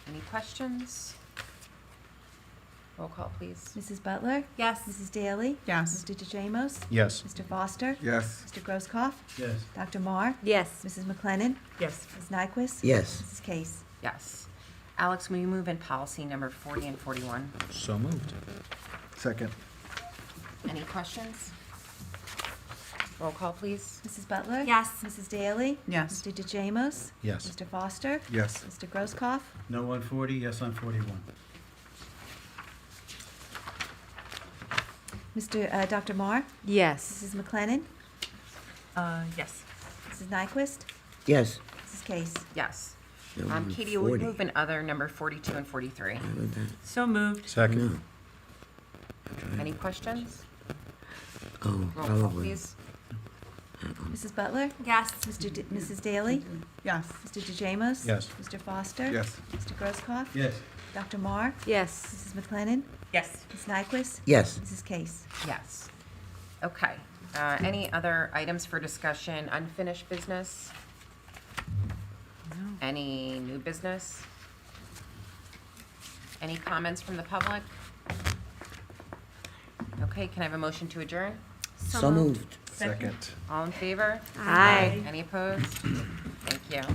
Any questions? Roll call, please. Mrs. Butler? Yes. Mrs. Daly? Yes. Mr. DeJamos? Yes. Mr. Foster? Yes. Mr. Grosskopf? Yes. Dr. Marr? Yes. Mrs. McLennan? Yes. Ms. Nyquist? Yes. Mrs. Case? Yes. Alex, will you move in policy number 40 and 41? So moved. Second. Any questions? Roll call, please. Mrs. Butler? Yes. Mrs. Daly? Yes. Mr. DeJamos? Yes. Mr. Foster? Yes. Mr. Grosskopf? No on 40, yes on 41. Dr. Marr? Yes. Mrs. McLennan? Yes. Mrs. Nyquist? Yes. Mrs. Case? Yes. No, Katie, will you 40. move in other number 42 and 43? So moved. Second. Any questions? Oh, Roll call, probably. please. Mrs. Butler? Yes. Mrs. Daly? Yes. Mr. DeJamos? Yes. Mr. Foster? Yes. Mr. Grosskopf? Yes. Dr. Marr? Yes. Mrs. McLennan? Yes. Ms. Nyquist? Yes. Mrs. Case? Yes. Okay. Any other items for discussion? Unfinished business? Any new business? Any comments from the public? Okay, can I have a motion to adjourn? So moved. Second. All in favor? Aye. Any opposed? Thank you.